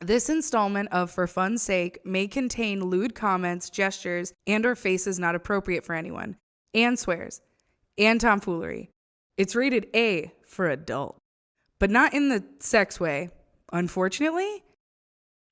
This installment of For Fun's Sake may contain lewd comments, gestures, and or faces not appropriate for anyone, and swears, and tomfoolery. It's rated A for adult, but not in the sex way, unfortunately.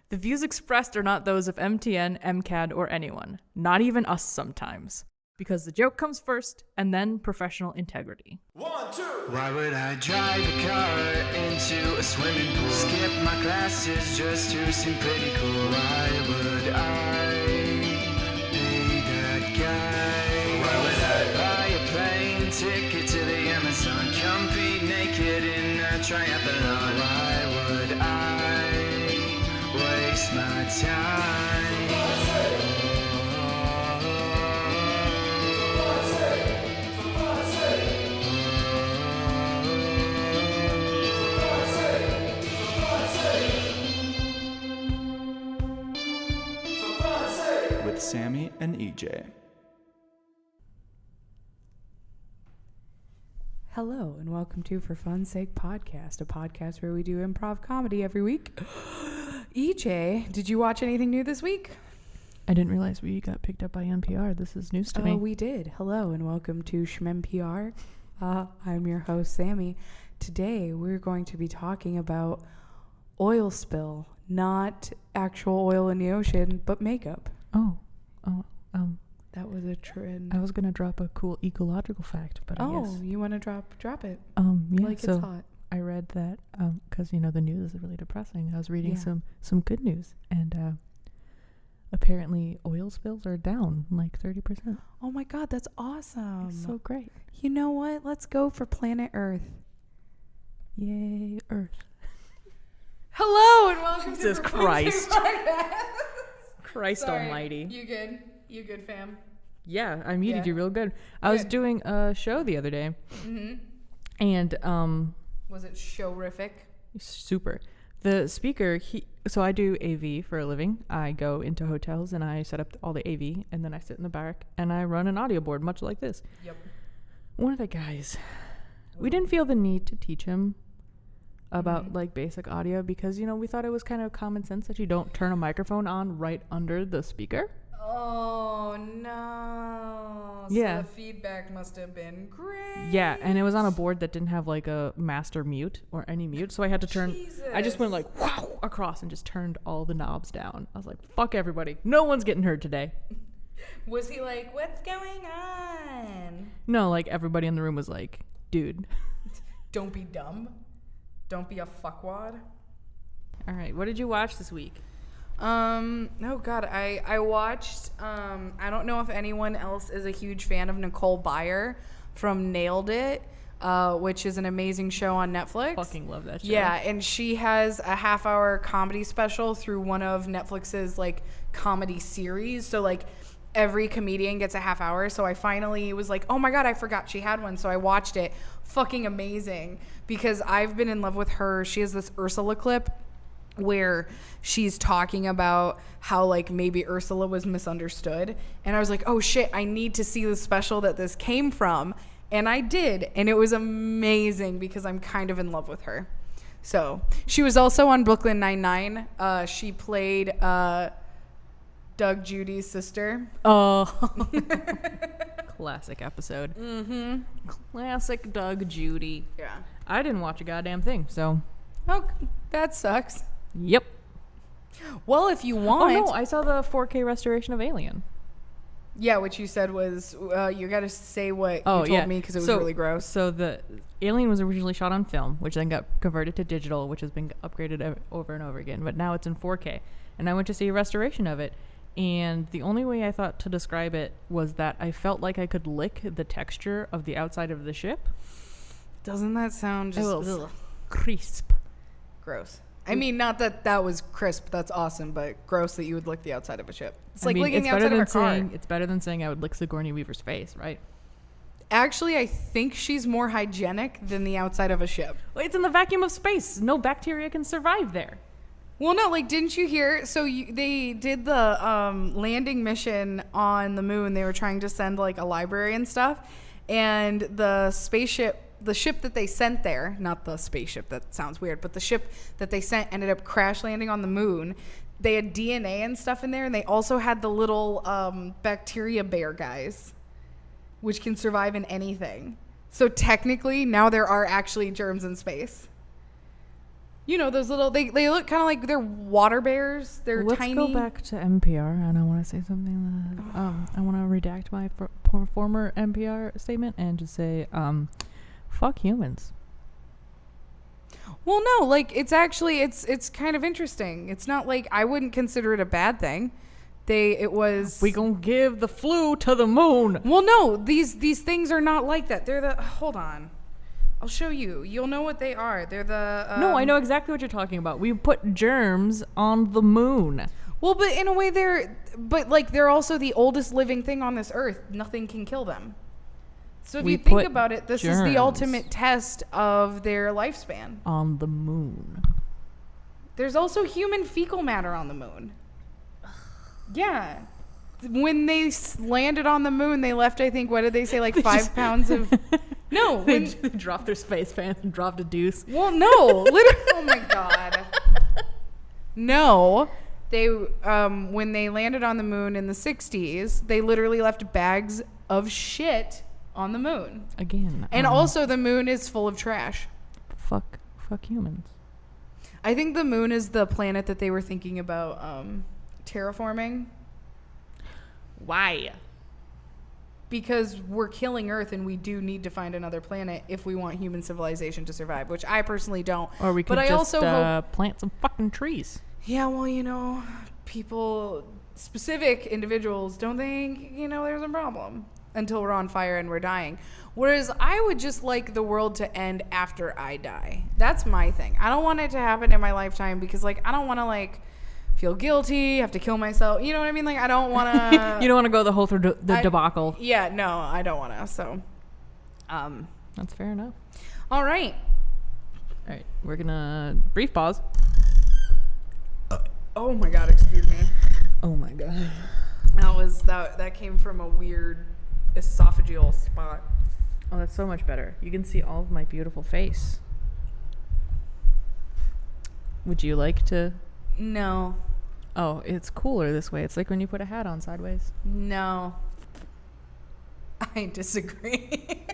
The views expressed are not those of MTN, MCAD, or anyone, not even us sometimes. Because the joke comes first, and then professional integrity. 1, 2. Why would I drive a car into a swimming pool? Skip my classes just to seem pretty cool. Why would I be that guy? Why would I buy a plane ticket to the Amazon? Compete naked in a triathlon. Why would I waste my time? With Sammy and EJ. Hello, and welcome to For Fun's Sake podcast, a podcast where we do improv comedy every week. EJ, did you watch anything new this week? I didn't realize we got picked up by NPR. This is news to me. Oh, we did. Hello, and welcome to NPR. I'm your host, Sammy. Today, we're going to be talking about oil spill, not actual oil in the ocean, but makeup. That was a trend. I was gonna drop a cool ecological fact, but I guess. You want to drop it? Yeah. Like So it's hot. I read that because the news is really depressing. I was reading some good news, and apparently oil spills are down like 30%. Oh my God, that's awesome! It's so great. You know what? Let's go for planet Earth. Yay, Earth! Hello and welcome Jesus to Christ. Podcast. Christ Sorry. Almighty. You good? You good, fam? Yeah, I muted Yeah. you real good. I was doing a show the other day, and Was it showrific? super. The speaker, so I do AV for a living. I go into hotels and I set up all the AV, and then I sit in the back and I run an audio board, much like this. Yep. One of the guys, we didn't feel the need to teach him about like basic audio because we thought it was kind of common sense that you don't turn a microphone on right under the speaker. Oh no! Yeah. So the feedback must have been great. Yeah, and it was on a board that didn't have like a master mute or any mute, so I had to turn. I just went like wow across and just turned all the knobs down. I was like, "Fuck everybody! No one's getting heard today." Was he like, "What's going on?" No, like everybody in the room was like, "Dude." Don't be dumb. Don't be a fuckwad. All right, what did you watch this week? Oh God, I watched, I don't know if anyone else is a huge fan of Nicole Byer from Nailed It, which is an amazing show on Netflix. Fucking love that show. Yeah, and she has a half-hour comedy special through one of Netflix's like comedy series. So like every comedian gets a half hour. So I finally was like, oh my God, I forgot she had one. So I watched it. Fucking amazing because I've been in love with her. She has this Ursula clip where she's talking about how like maybe Ursula was misunderstood, and I was like, oh shit, I need to see the special that this came from, and I did, and it was amazing because I'm kind of in love with her. So she was also on Brooklyn Nine-Nine. She played Doug Judy's sister. Oh. Classic episode. Classic Doug Judy. Yeah. I didn't watch a goddamn thing, so. Oh, that sucks. Yep. Well, if you want. Oh no, I saw the 4K restoration of Alien. Yeah, what you said was, you got to say what you told me because it was really gross. So the Alien was originally shot on film, which then got converted to digital, which has been upgraded over and over again. But now it's in 4K. And I went to see a restoration of it. And the only way I thought to describe it was that I felt like I could lick the texture of the outside of the ship. Doesn't that sound just crisp? Gross. I mean, not that that was crisp. That's awesome, but gross that you would lick the outside of a ship. It's like licking the outside of a car. It's better than saying I would lick Sigourney Weaver's face, right? Actually, I think she's more hygienic than the outside of a ship. Well, it's in the vacuum of space. No bacteria can survive there. Well, no, like, didn't you hear? So they did the landing mission on the moon. They were trying to send, like, a library and stuff. And the spaceship the ship that they sent there, not the spaceship, that sounds weird, but the ship that they sent ended up crash landing on the moon. They had DNA and stuff in there, and they also had the little bacteria bear guys, which can survive in anything. So technically, now there are actually germs in space. You know, those little, they look kind of like they're water bears. They're tiny. Let's go back to NPR, and I want to say something that I want to redact my former NPR statement and just say, fuck humans. Well, no, like, it's actually, it's kind of interesting. It's not like, I wouldn't consider it a bad thing. We gonna give the flu to the moon. Well, no, these things are not like that. They're hold on. I'll show you. You'll know what they are. They're the... No, I know exactly what you're talking about. We put germs on the moon. Well, but in a way they're also the oldest living thing on this earth. Nothing can kill them. So if you think about it, this is the ultimate test of their lifespan. On the moon. There's also human fecal matter on the moon. Yeah. When they landed on the moon, they left, I think, what did they say, like 5 pounds of... No. They dropped their space pants and dropped a deuce. Well, no. Literally. Oh, my God. No. They, when they landed on the moon in the 60s, they literally left bags of shit on the moon. Again. And also the moon is full of trash. Fuck humans. I think the moon is the planet that they were thinking about terraforming. Why? Because we're killing Earth and we do need to find another planet if we want human civilization to survive, which I personally don't. Or we could plant some fucking trees. Yeah, well, you know, specific individuals don't think, you know, there's a problem until we're on fire and we're dying. Whereas I would just like the world to end after I die. That's my thing. I don't want it to happen in my lifetime because, like, I don't want to, like, feel guilty, have to kill myself. You know what I mean? Like, I don't want to... You don't want to go the whole through the debacle. Yeah, no, I don't want to. So, that's fair enough. All right. All right, we're going to brief pause. Oh my God, excuse me. Oh my God. That came from a weird esophageal spot. Oh, that's so much better. You can see all of my beautiful face. Would you like to? No. Oh, it's cooler this way. It's like when you put a hat on sideways. No. I disagree.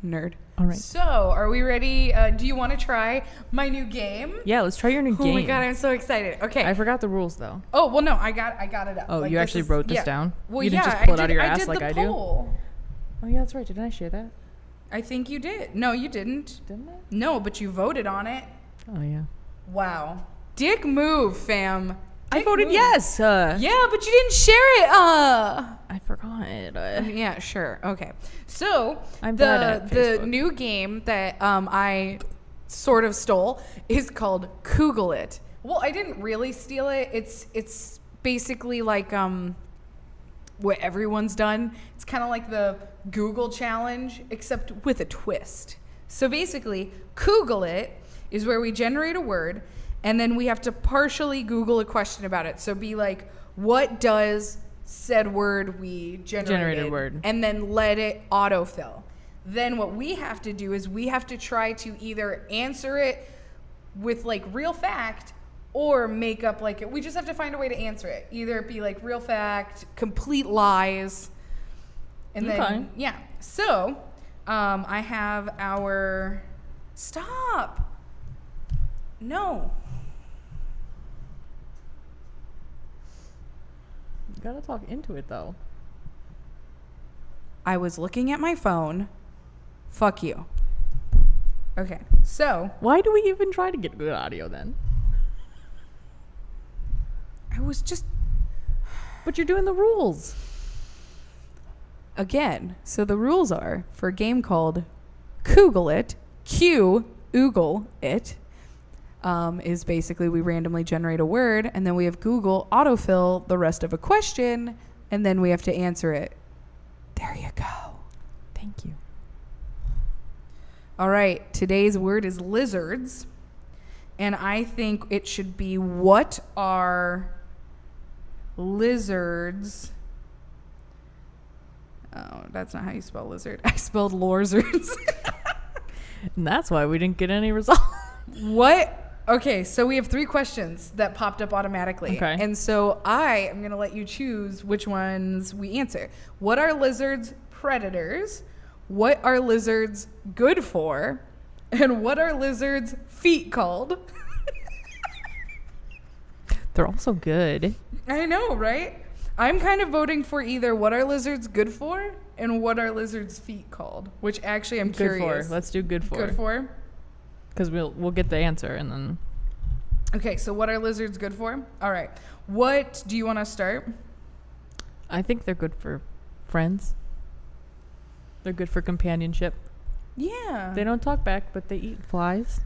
Nerd. All right. So, are we ready? Do you want to try my new game? Yeah, let's try your new game. Oh my God, I'm so excited. Okay. I forgot the rules though. Oh, well, no, I got it up. Oh, like, you actually wrote this down? Well, you didn't yeah, just pull it out of your ass like I do? Poll. Oh, yeah, that's right. Didn't I share that? I think you did. No, you didn't. Didn't I? No, but you voted on it. Oh, yeah. Wow. Dick move, fam. I voted yes. Yeah, but you didn't share it. I forgot it. Yeah, sure. Okay. So I'm bad at the Facebook. new game that I sort of stole is called Google It. Well, I didn't really steal it. It's basically like what everyone's done. It's kind of like the Google challenge, except with a twist. So basically, Google It is where we generate a word, and then we have to partially Google a question about it. So be like, what does said word we generated word, and then let it autofill. Then what we have to do is we have to try to either answer it with like real fact or make up like it. We just have to find a way to answer it. Either it be like real fact, complete lies, and then yeah. So I have our stop. No. You gotta talk into it though. I was looking at my phone. Fuck you. Okay, so why do we even try to get good audio then? I was just... But you're doing the rules. Again, so the rules are for a game called Google It, Oogle It, is basically we randomly generate a word and then we have Google autofill the rest of a question and then we have to answer it. There you go. Thank you. All right, today's word is lizards. And I think it should be, what are lizards Oh, that's not how you spell lizard. I spelled lizards. And that's why we didn't get any results. What? Okay, so we have 3 questions that popped up automatically. Okay. And so I am going to let you choose which ones we answer. What are lizards predators? What are lizards good for? And what are lizards' feet called? They're also good. I know, right? I'm kind of voting for either what are lizards good for and what are lizards' feet called, which actually I'm Good curious. for. Let's do good for. Good for? Because we'll get the answer and then. Okay, so what are lizards good for? All right. What do you want to start? I think they're good for friends. They're good for companionship. Yeah. They don't talk back, but they eat flies.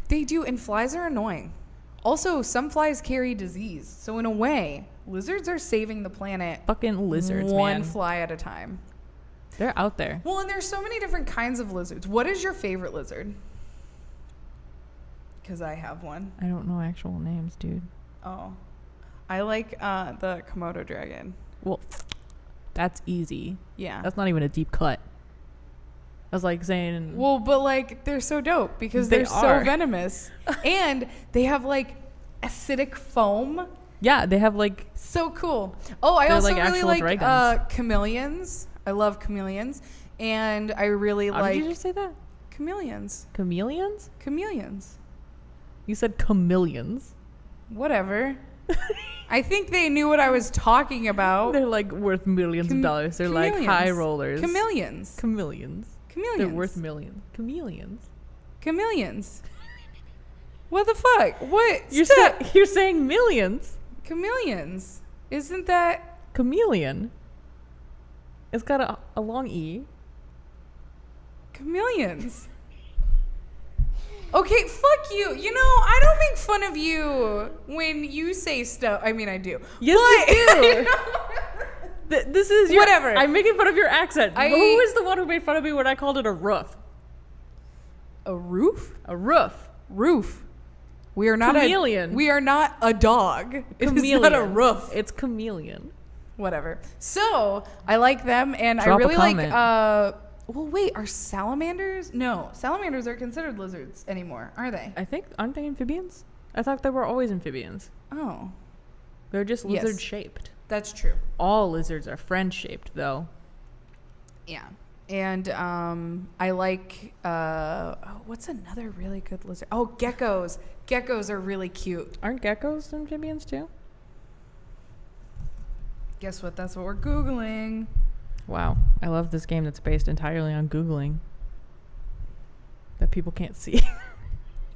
They do, and flies are annoying. Also, some flies carry disease. So in a way, lizards are saving the planet Fucking lizards, one man. fly at a time. They're out there. Well, and there's so many different kinds of lizards. What is your favorite lizard? Because I have one. I don't know actual names, dude. Oh. I like the Komodo dragon. Well, that's easy. Yeah. That's not even a deep cut. That's like saying. Well, but like they're so dope because They they're so are. venomous. And they have like acidic foam. Yeah, they have like. So cool. Oh, I They're also like really actual like dragons. chameleons. I love chameleons. And I really How like did you just say that? chameleons. Chameleons? Chameleons. You said chameleons. Whatever. I think they knew what I was talking about. They're like worth millions of dollars. They're like high rollers. Chameleons. Chameleons. Chameleons. They're worth millions. Chameleons. Chameleons. What the fuck? What? You're saying millions. Chameleons. Isn't that Chameleon. It's got a long E. chameleons? Okay, fuck you. You know, I don't make fun of you when you say stuff. I mean, I do. Yes, you do. This is your, Whatever. I'm making fun of your accent. I- Who is the one who made fun of me when I called it a roof? A roof? A roof. Roof. We are not Chameleon. We are not a dog. Chameleon. It's not a roof. It's chameleon. Whatever. So I like them, and Drop I a really like. comment. Well, wait. Are salamanders? No, salamanders are considered lizards anymore, are they? Aren't they amphibians? I thought they were always amphibians. Oh, They're just Yes. lizard shaped. that's true. All lizards are friend shaped though. Yeah. And I like what's another really good lizard? Oh, geckos. Geckos are really cute. Aren't geckos amphibians too? Guess what? That's what we're Googling. Wow. I love this game that's based entirely on Googling. That people can't see.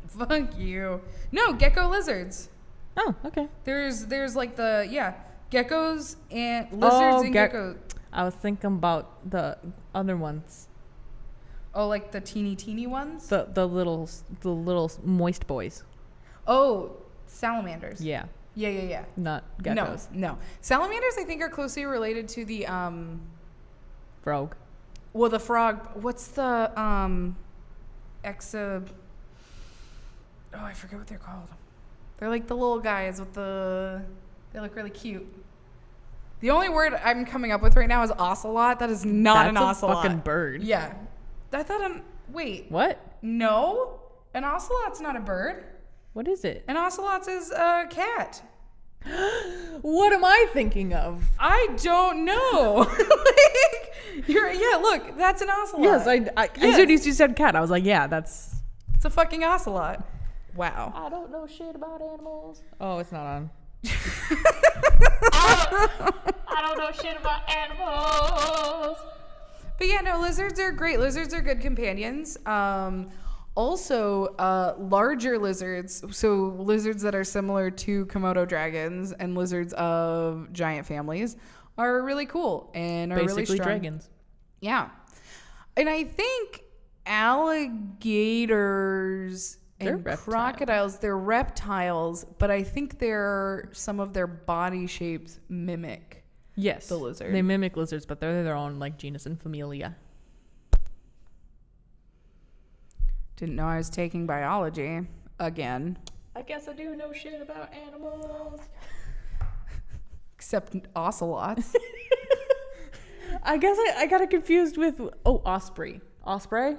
Fuck you. No, gecko lizards. Oh, okay. There's like geckos and lizards and geckos. I was thinking about the other ones. Oh, like the teeny ones? The little moist boys. Oh, salamanders. Yeah. Yeah. Not geckos. No. Salamanders, I think, are closely related to the Frog. well, the frog. What's the Oh, I forget what they're called. They're like the little guys with they look really cute. The only word I'm coming up with right now is ocelot. That is not an That's a ocelot. fucking bird. Yeah. I thought wait. What? No. An ocelot's not a bird. What is it? An ocelot is a cat. What am I thinking of? I don't know. Look, that's an ocelot. Yes, as soon as you said cat, I was like, yeah, that's. It's a fucking ocelot. Wow. I don't know shit about animals. Oh, it's not on. I don't know shit about animals. But yeah, no, lizards are great. Lizards are good companions. Also, larger lizards, so lizards that are similar to Komodo dragons and lizards of giant families are really cool and are really Basically strong. dragons. Yeah. And I think alligators They're and reptiles. crocodiles, they're reptiles, but I think some of their body shapes mimic. Yes. The lizard. They mimic lizards, but they're their own like genus and familia. Didn't know I was taking biology again. I guess I do know shit about animals. Except ocelots. I guess I got it confused with osprey. Osprey?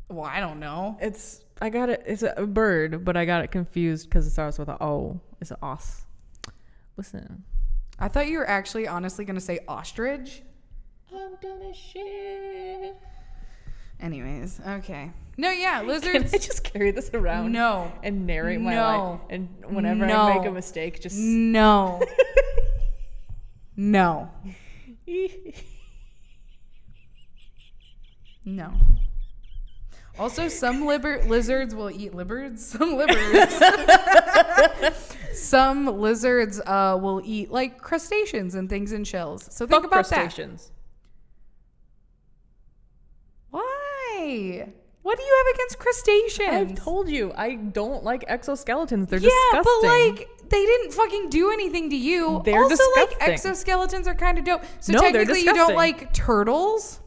Well, I don't know. It's a bird, but I got it confused because it starts with a O. It's an os. Listen. I thought you were actually honestly going to say ostrich. I'm gonna shit. Anyways, okay. No, yeah, Can lizards. I just carry this around? No. And narrate my No. life? And whenever No. I make a mistake, just... No. No. No. Also, some lizards will eat libbirds. Some lizards will eat like crustaceans and things in shells. So think Fuck about crustaceans. that. Why? What do you have against crustaceans? I've told you, I don't like exoskeletons. They're yeah, disgusting. but like they didn't fucking do anything to you. They're also, disgusting. like exoskeletons are kind of dope. So No, they're technically, you don't disgusting. like turtles.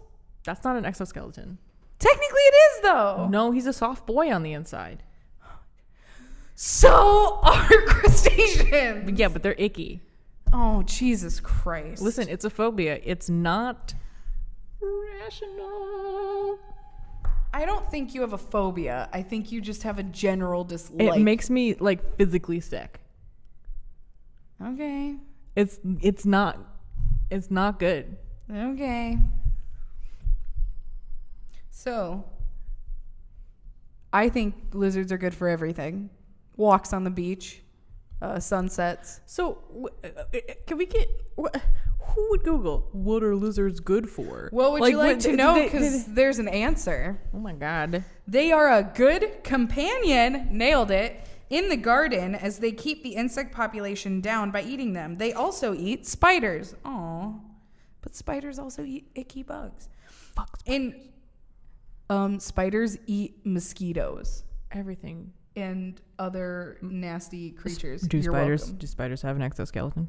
That's not an exoskeleton. Technically, it is though. No, he's a soft boy on the inside. So are crustaceans. Yeah, but they're icky. Oh, Jesus Christ. Listen, it's a phobia. It's not rational. I don't think you have a phobia. I think you just have a general dislike. It makes me like physically sick. Okay. It's not good. Okay. So, I think lizards are good for everything. Walks on the beach, sunsets. So, can we get... Who would Google, what are lizards good for? What would you like to know? they- Because there's an answer. Oh my God. They are a good companion, nailed it, in the garden as they keep the insect population down by eating them. They also eat spiders. Aw. But spiders also eat icky bugs. Fuck spiders. Spiders eat mosquitoes Everything. and other nasty creatures. Do You're welcome. spiders have an exoskeleton?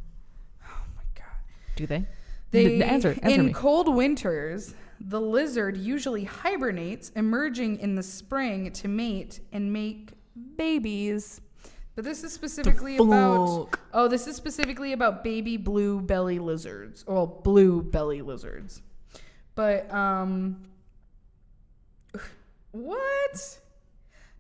Oh my God. Do they? They, Answer in me. cold winters, the lizard usually hibernates, emerging in the spring to mate and make babies. But this is specifically about baby blue belly lizards. Well, blue belly lizards. But what?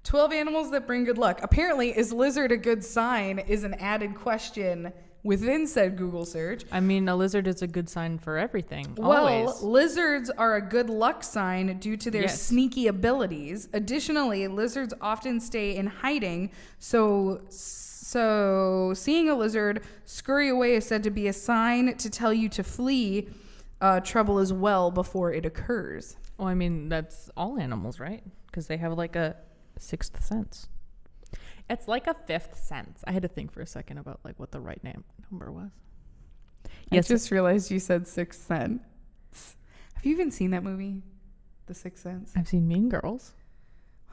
12 animals that bring good luck. Apparently, is lizard a good sign is an added question within said Google search. I mean, a lizard is a good sign for everything. Well, always. lizards are a good luck sign due to their Yes. sneaky abilities. Additionally, lizards often stay in hiding, so seeing a lizard scurry away is said to be a sign to tell you to flee trouble as well before it occurs. Well, I mean, that's all animals, right? Because they have like a sixth sense. It's like a fifth sense. I had to think for a second about like what the right number was. Yes, I just realized you said Sixth Sense. Have you even seen that movie, The Sixth Sense? I've seen Mean Girls,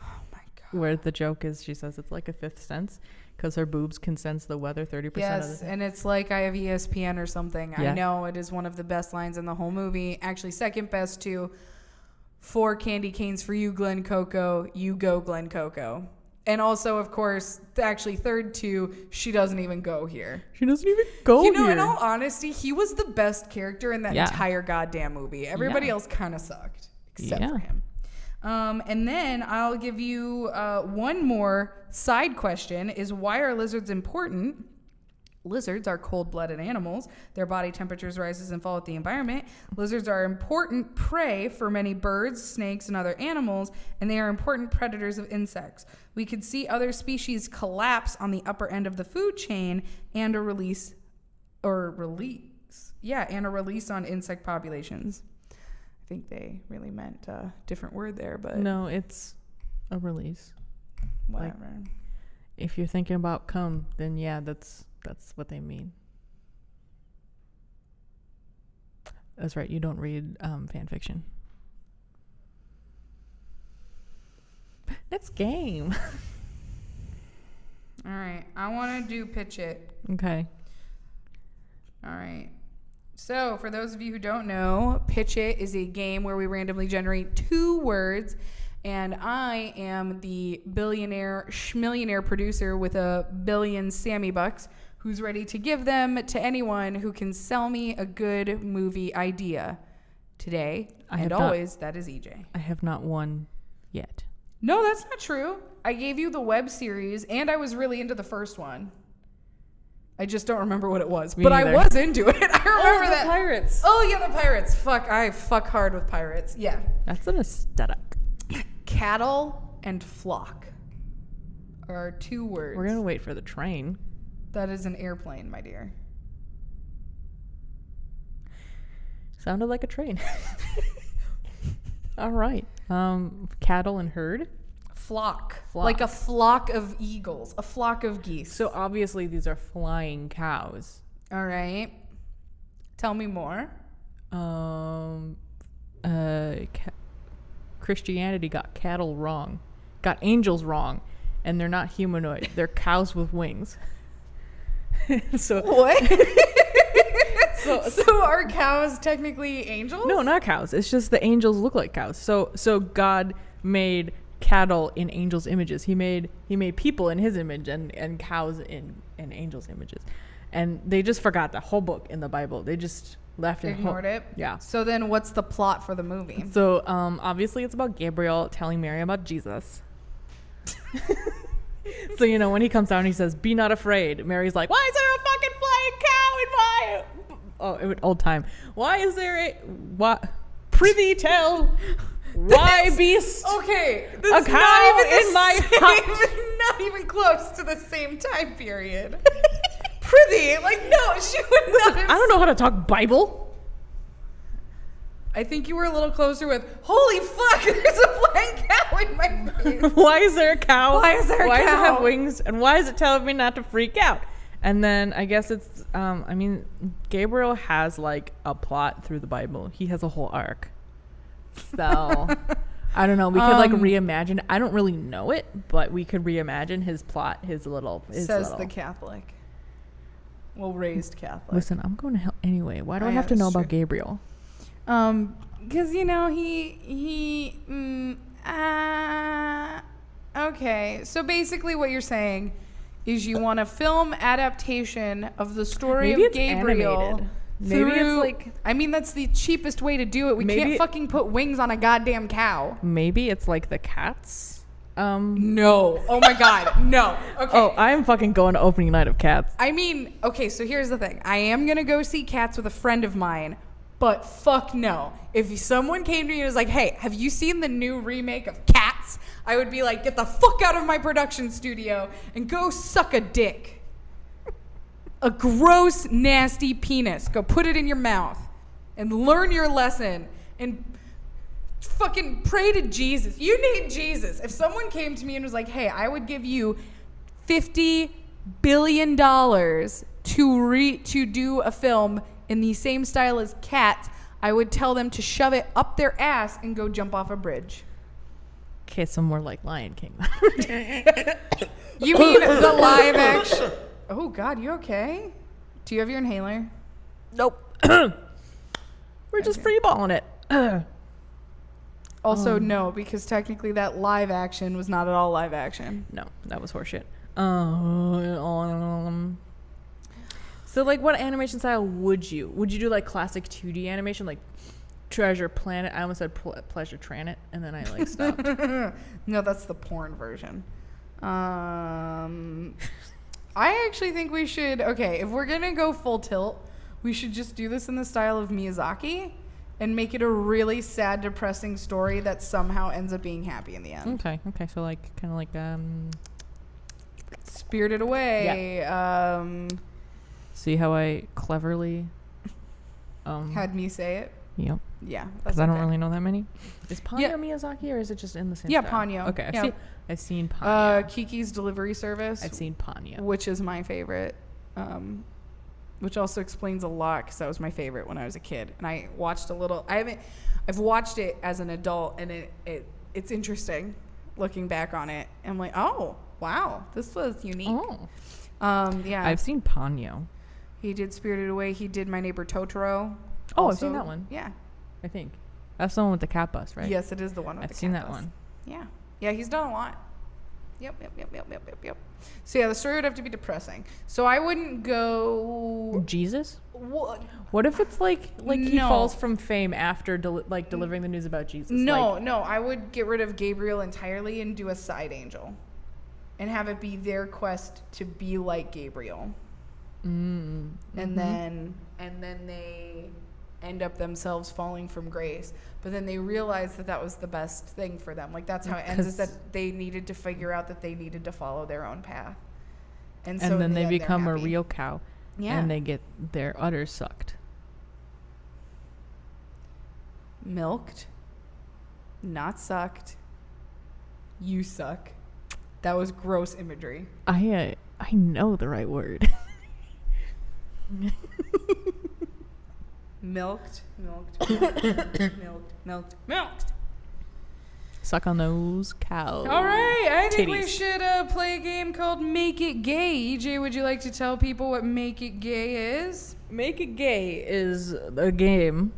Oh my God. where the joke is she says it's like a fifth sense because her boobs can sense the weather 30% of the Yes, time. and it's like I have ESPN or something. Yeah. I know it is one of the best lines in the whole movie. Actually, second best to 4 candy canes for you, Glen Coco. You go, Glen Coco. And also, of course, actually third to she doesn't even go here. She doesn't even go You know, here. in all honesty, he was the best character in that Yeah. entire goddamn movie. Everybody Yeah. else kind of sucked, except Yeah. for him. And then I'll give you one more side question is why are lizards important? Lizards are cold-blooded animals. Their body temperatures rises and fall with the environment. Lizards are important prey for many birds, snakes, and other animals, and they are important predators of insects. We could see other species collapse on the upper end of the food chain and a release on insect populations. I think they really meant a different word there, but No, it's a release. whatever. If you're thinking about cum, then yeah, that's what they mean. That's right. You don't read fan fiction. Next game. All right. I want to do Pitch It. Okay. All right. So, for those of you who don't know, Pitch It is a game where we randomly generate 2 words, and I am the billionaire schmillionaire producer with a billion Sammy bucks who's ready to give them to anyone who can sell me a good movie idea. today, I have and not- always, that is EJ. I have not won yet. No, that's not true. I gave you the web series, and I was really into the first one. I just don't remember what it was, but I neither. was into it. I remember that. Pirates. Oh, yeah, the pirates. Fuck, I fuck hard with pirates. Yeah. That's an aesthetic. Cattle and flock are 2 words. We're gonna wait for the train. That is an airplane, my dear. Sounded like a train. All right. Cattle and herd. Flock. Flock. Like a flock of eagles, a flock of geese. So obviously these are flying cows. All right. Tell me more. Christianity got cattle wrong, got angels wrong, and they're not humanoid. They're cows with wings. So What? So are cows technically angels? no, not cows. It's just the angels look like cows. So God made cattle in angels' images. He made people in His image and cows in angels' images, and they just forgot the whole book in the Bible. They just left it. Ignored it? Yeah. So then what's the plot for the movie? So obviously it's about Gabriel telling Mary about Jesus. So when he comes down, he says, "Be not afraid." Mary's like, "Why is there a fucking flying cow in my?" Old time. Why is there a what? Prithee tell. Why be Okay, a that's cow not even in my house? not even close to the same time period. Prithee, like no, she would not have. I don't know how to talk Bible. I think you were a little closer with, holy fuck, there's a flying cow in my face. Why is there a cow? Why is there a Why does it cow? have wings? And why is it telling me not to freak out? And then I guess it's, Gabriel has like a plot through the Bible. He has a whole arc. So, I don't know. We could like reimagine. I don't really know it, but we could reimagine his plot, his Says the Catholic. Well, raised Catholic. Listen, I'm going to hell anyway. Why do I have to that's know about true. Gabriel? Because okay. So basically, what you're saying is you want a film adaptation of the story Maybe of it's Gabriel. animated. Maybe it's like. I mean, that's the cheapest way to do it. We Maybe- can't fucking put wings on a goddamn cow. Maybe it's like the Cats. No. Oh my god. No. Okay. Oh, I'm fucking going to opening night of Cats. I mean, okay, so here's the thing. I am going to go see Cats with a friend of mine, but fuck no. If someone came to me and was like, hey, have you seen the new remake of Cats? I would be like, get the fuck out of my production studio and go suck a dick. A gross, nasty penis. Go put it in your mouth and learn your lesson and fucking pray to Jesus. You need Jesus. If someone came to me and was like, hey, I would give you $50 billion to do a film in the same style as Cats, I would tell them to shove it up their ass and go jump off a bridge. Okay, so more like Lion King. You mean the live action? Oh God, you okay? Do you have your inhaler? Nope. We're just freeballing it. Also, no, because technically that live action was not at all live action. No, that was horseshit. So, like, what animation style would you do? Like classic 2D animation, like Treasure Planet? I almost said Pleasure Planet, and then I like stopped. No, that's the porn version. I actually think we should. Okay, if we're gonna go full tilt, we should just do this in the style of Miyazaki and make it a really sad, depressing story that somehow ends up being happy in the end. Okay. So like, kind of like Spirited Away. See how I cleverly Had me say it. Yep. Yeah, Because I don't really know that many. Is Ponyo Yeah. Miyazaki, or is it just in the same Yeah, style? Ponyo. Okay, Yeah. I've seen Ponyo. Kiki's Delivery Service. I've seen Ponyo. Which is my favorite. Which also explains a lot because that was my favorite when I was a kid, and I watched a little. I've watched it as an adult, and it's interesting looking back on it. I'm like, oh wow, this was unique. Oh. Yeah. I've seen Ponyo. He did Spirited Away. He did My Neighbor Totoro. Oh, I've seen that one. Yeah. I think that's the one with the cat bus, right? Yes, it is the one with I've the seen cat that bus. one. Yeah. Yeah, he's done a lot. Yep. So yeah, the story would have to be depressing. So I wouldn't go. Jesus? What if it's like he No. falls from fame after delivering the news about Jesus? No, I would get rid of Gabriel entirely and do a side angel, and have it be their quest to be like Gabriel. And then they end up themselves falling from grace. But then they realize that was the best thing for them. Like that's how it ends. Is that they needed to figure out that they needed to follow their own path. And so then they they're become a happy. real cow. Yeah. And they get their udders sucked. Milked, not sucked. You suck. That was gross imagery. I know the right word. Milked. Suck on those cows. All right, I think we Titties. should play a game called Make It Gay. EJ, would you like to tell people what Make It Gay is? Make It Gay is a game.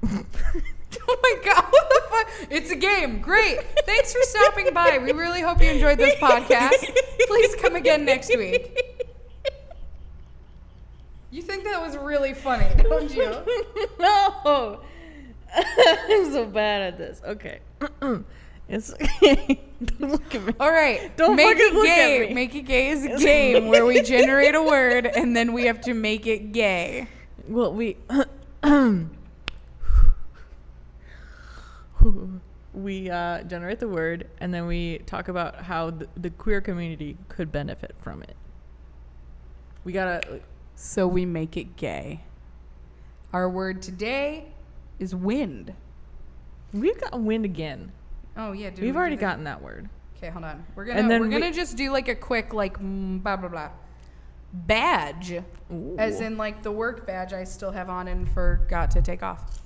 Oh my God, what the fuck? It's a game. Great. Thanks for stopping by. We really hope you enjoyed this podcast. Please come again next week. You think that was really funny, don't you? No. I'm so bad at this. Okay. It's don't look at me. All right. Don't Make fucking It look Gay. at me. Make It Gay is a game where we generate a word and then we have to make it gay. Well, we generate the word and then we talk about how the queer community could benefit from it. We gotta. So we make it gay. Our word today is wind. We've got wind again. Oh yeah, dude. We've already gotten that word. Okay, hold on. We're And then gonna just do like a quick blah blah blah. Badge, Ooh. as in like the work badge I still have on and forgot to take off.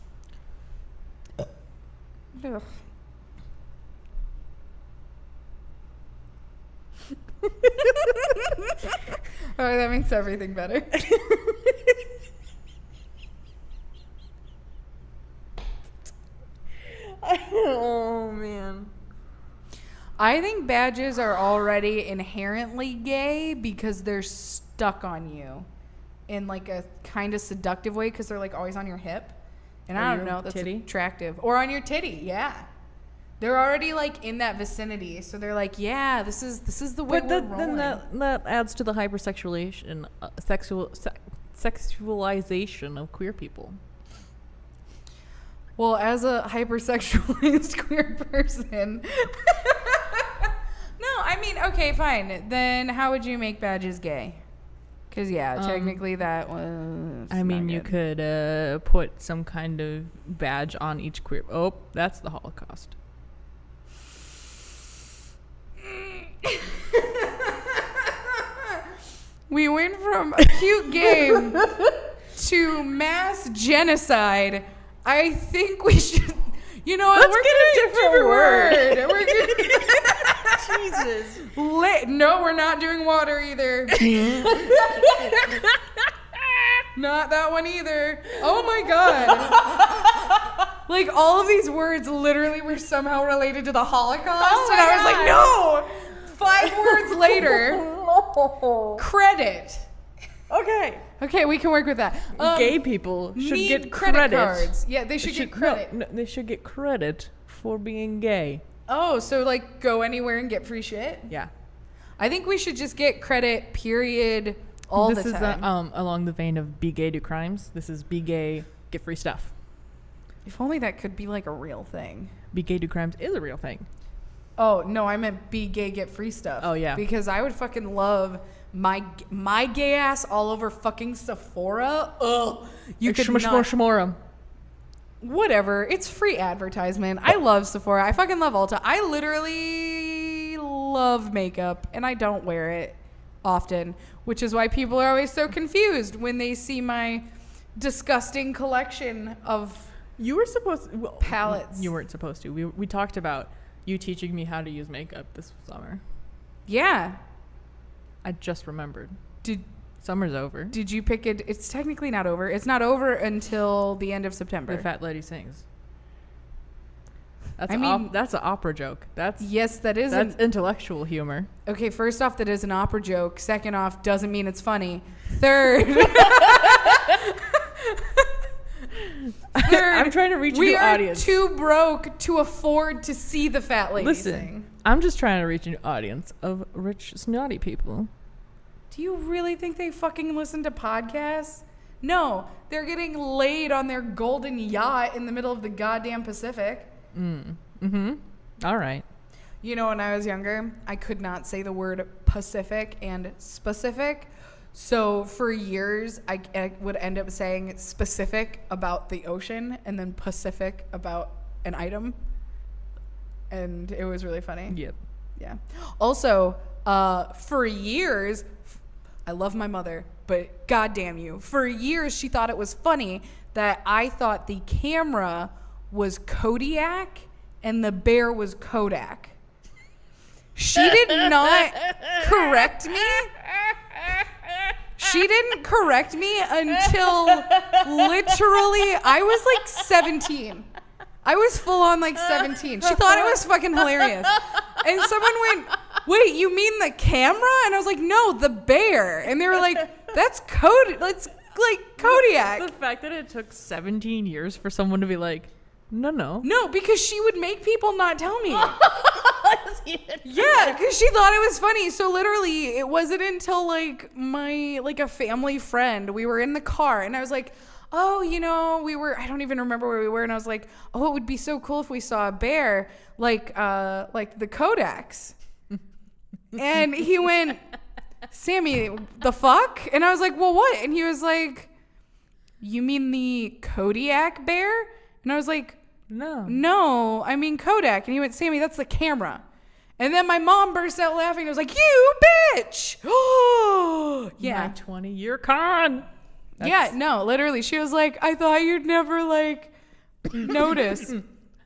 Ugh. All right, that makes everything better. Oh man. I think badges are already inherently gay because they're stuck on you in like a kind of seductive way because they're like always on your hip. And Or I don't your know, that's titty? attractive. Or on your titty, yeah. They're already like in that vicinity, so they're like, yeah, this is the way But we're then rolling. that adds to the hypersexualization, sexualization of queer people. Well, as a hypersexualized queer person. No, I mean, okay, fine. Then how would you make badges gay? Because, yeah, technically that was. I mean, you could put some kind of badge on each queer. Oh, that's the Holocaust. We went from a cute game to mass genocide. I think we should. You know what? Let's We're get a gonna different word. We're gonna Jesus. No, we're not doing water either. Not that one either. Oh my God. Like all of these words literally were somehow related to the Holocaust. And I was like, no. 5 words later. Credit. Okay. Okay, we can work with that. Gay people should need get credit cards. Yeah, they should get credit. No, they should get credit for being gay. Oh, so like go anywhere and get free shit? Yeah. I think we should just get credit, period, all the This is time. along the vein of be gay, do crimes. This is be gay, get free stuff. If only that could be like a real thing. Be gay, do crimes is a real thing. Oh, no, I meant be gay, get free stuff. Oh, yeah. Because I would fucking love my gay ass all over fucking Sephora. Ugh. You could not. Shmora. Whatever. It's free advertisement. I love Sephora. I fucking love Ulta. I literally love makeup, and I don't wear it often, which is why people are always so confused when they see my disgusting collection of You were supposed to, palettes. You weren't supposed to. We talked about you teaching me how to use makeup this summer. Yeah. I just remembered. Summer's over. Did you pick it? It's technically not over. It's not over until the end of September. The Fat Lady Sings. I mean- That's an opera joke. That's Yes, that is. that's intellectual humor. Okay, first off, that is an opera joke. Second off, doesn't mean it's funny. Third, I'm trying to reach a We new are audience. too broke to afford to see the fat lady Listen, sing. I'm just trying to reach an audience of rich, snotty people. Do you really think they fucking listen to podcasts? No, they're getting laid on their golden yacht in the middle of the goddamn Pacific. All right. You know, when I was younger, I could not say the word Pacific and specific. So for years, I would end up saying specific about the ocean and then Pacific about an item. And it was really funny. Yep. Yeah. Also, for years, I love my mother, but goddamn you. For years, she thought it was funny that I thought the camera was Kodiak and the bear was Kodak. She did not correct me. She didn't correct me until literally I was like 17. I was full on like 17. She thought it was fucking hilarious. And someone went, "Wait, you mean the camera?" And I was like, "No, the bear." And they were like, "That's like Kodiak." The fact that it took 17 years for someone to be like, no. No, because she would make people not tell me. Yeah, because she thought it was funny. So literally, it wasn't until like a family friend, we were in the car and I was like, "Oh, you know, I don't even remember where we were." And I was like, "Oh, it would be so cool if we saw a bear like the Kodaks." And he went, "Sammy, the fuck?" And I was like, "Well, what?" And he was like, "You mean the Kodiak bear?" And I was like, No, I mean Kodak. And he went, "Sammy, that's the camera." And then my mom burst out laughing. I was like, "You bitch!" Oh, yeah. My 20-year con. Yeah, no, literally. She was like, "I thought you'd never like notice."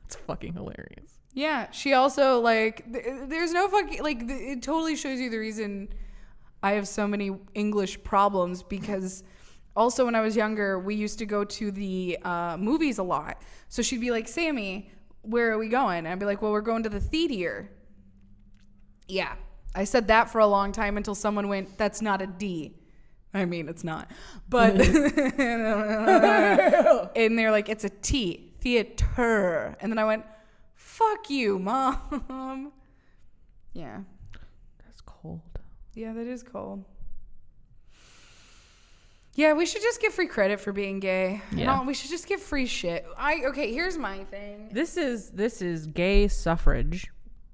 It's fucking hilarious. Yeah, she also like, there's no fucking, like, it totally shows you the reason I have so many English problems, because also when I was younger, we used to go to the movies a lot. So she'd be like, "Sammy, where are we going?" And I'd be like, "Well, we're going to the theater." Yeah, I said that for a long time until someone went, "That's not a D." I mean, it's not. But, and they're like, "It's a T, theater." And then I went, "Fuck you, Mom." Yeah. That's cold. Yeah, that is cold. Yeah, we should just get free credit for being gay. Yeah. No, we should just get free shit. Okay, here's my thing. This is gay suffrage.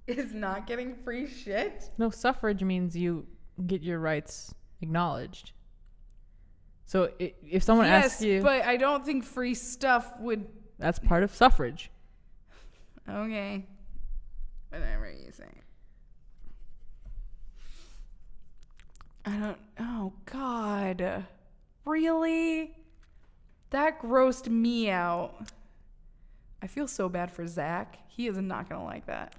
Is not getting free shit? No, suffrage means you get your rights acknowledged. So if someone asks you, but I don't think free stuff would. that's part of suffrage. Okay. Whatever you say. I don't. Oh, God. Really? That grossed me out. I feel so bad for Zach. He is not going to like that.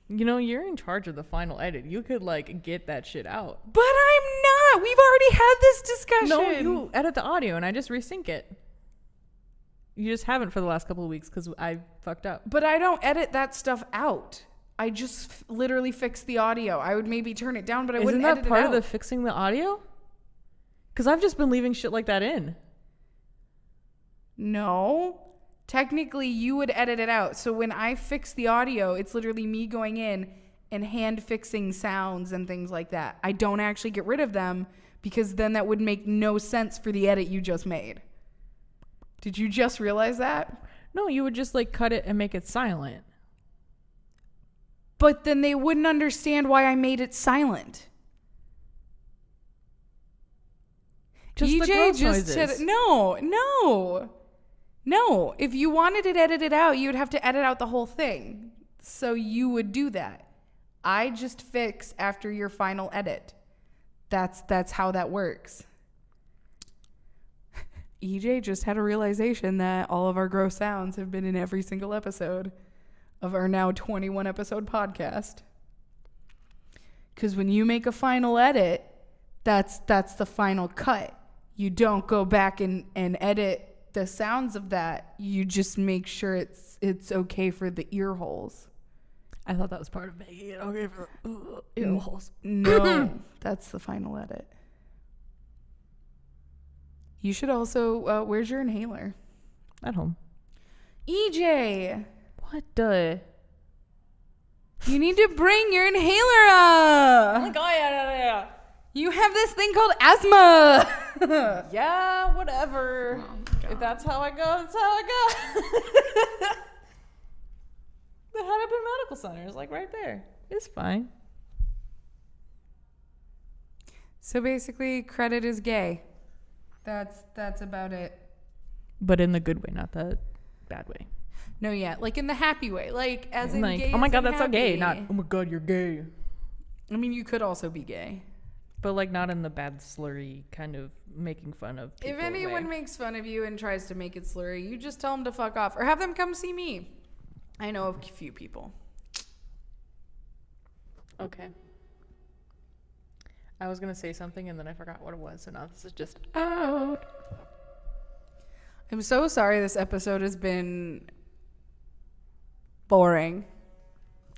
You know, you're in charge of the final edit. You could like get that shit out. But I'm not. We've already had this discussion. No, you edit the audio and I just resync it. You just haven't for the last couple of weeks because I fucked up. But I don't edit that stuff out. I just literally fix the audio. I would maybe turn it down, but I wouldn't edit it out. Isn't that part of the fixing the audio? Because I've just been leaving shit like that in. No. Technically, you would edit it out. So when I fix the audio, it's literally me going in and hand fixing sounds and things like that. I don't actually get rid of them because then that would make no sense for the edit you just made. Did you just realize that? No, you would just like cut it and make it silent. But then they wouldn't understand why I made it silent. Just the EJ gross just noises. said, no. If you wanted it edited out, you would have to edit out the whole thing. So you would do that. I just fix after your final edit. That's how that works. EJ just had a realization that all of our gross sounds have been in every single episode of our now 21 episode podcast. Because when you make a final edit, that's the final cut. You don't go back and edit the sounds of that. You just make sure it's okay for the ear holes. I thought that was part of making it okay for the ear holes. No, that's the final edit. You should also, where's your inhaler? At home. EJ, What the? you need to bring your inhaler up. God, You have this thing called asthma. yeah, whatever. If that's how I go, that's how I go. The Hennepin Medical Center is like right there. It's fine. So basically, credit is gay. That's about it. But in the good way, not the bad way. No, yeah, like in the happy way, like as in Like, gay. oh my as God, in that's so gay. happy. Not, oh my God, you're gay. I mean, you could also be gay. But like not in the bad slurry kind of making fun of people If anyone makes fun of you and tries to make it slurry, you just tell them to fuck off or have them come see me. I know a few people. Okay. I was gonna say something and then I forgot what it was, so now this is just out. I'm so sorry this episode has been boring.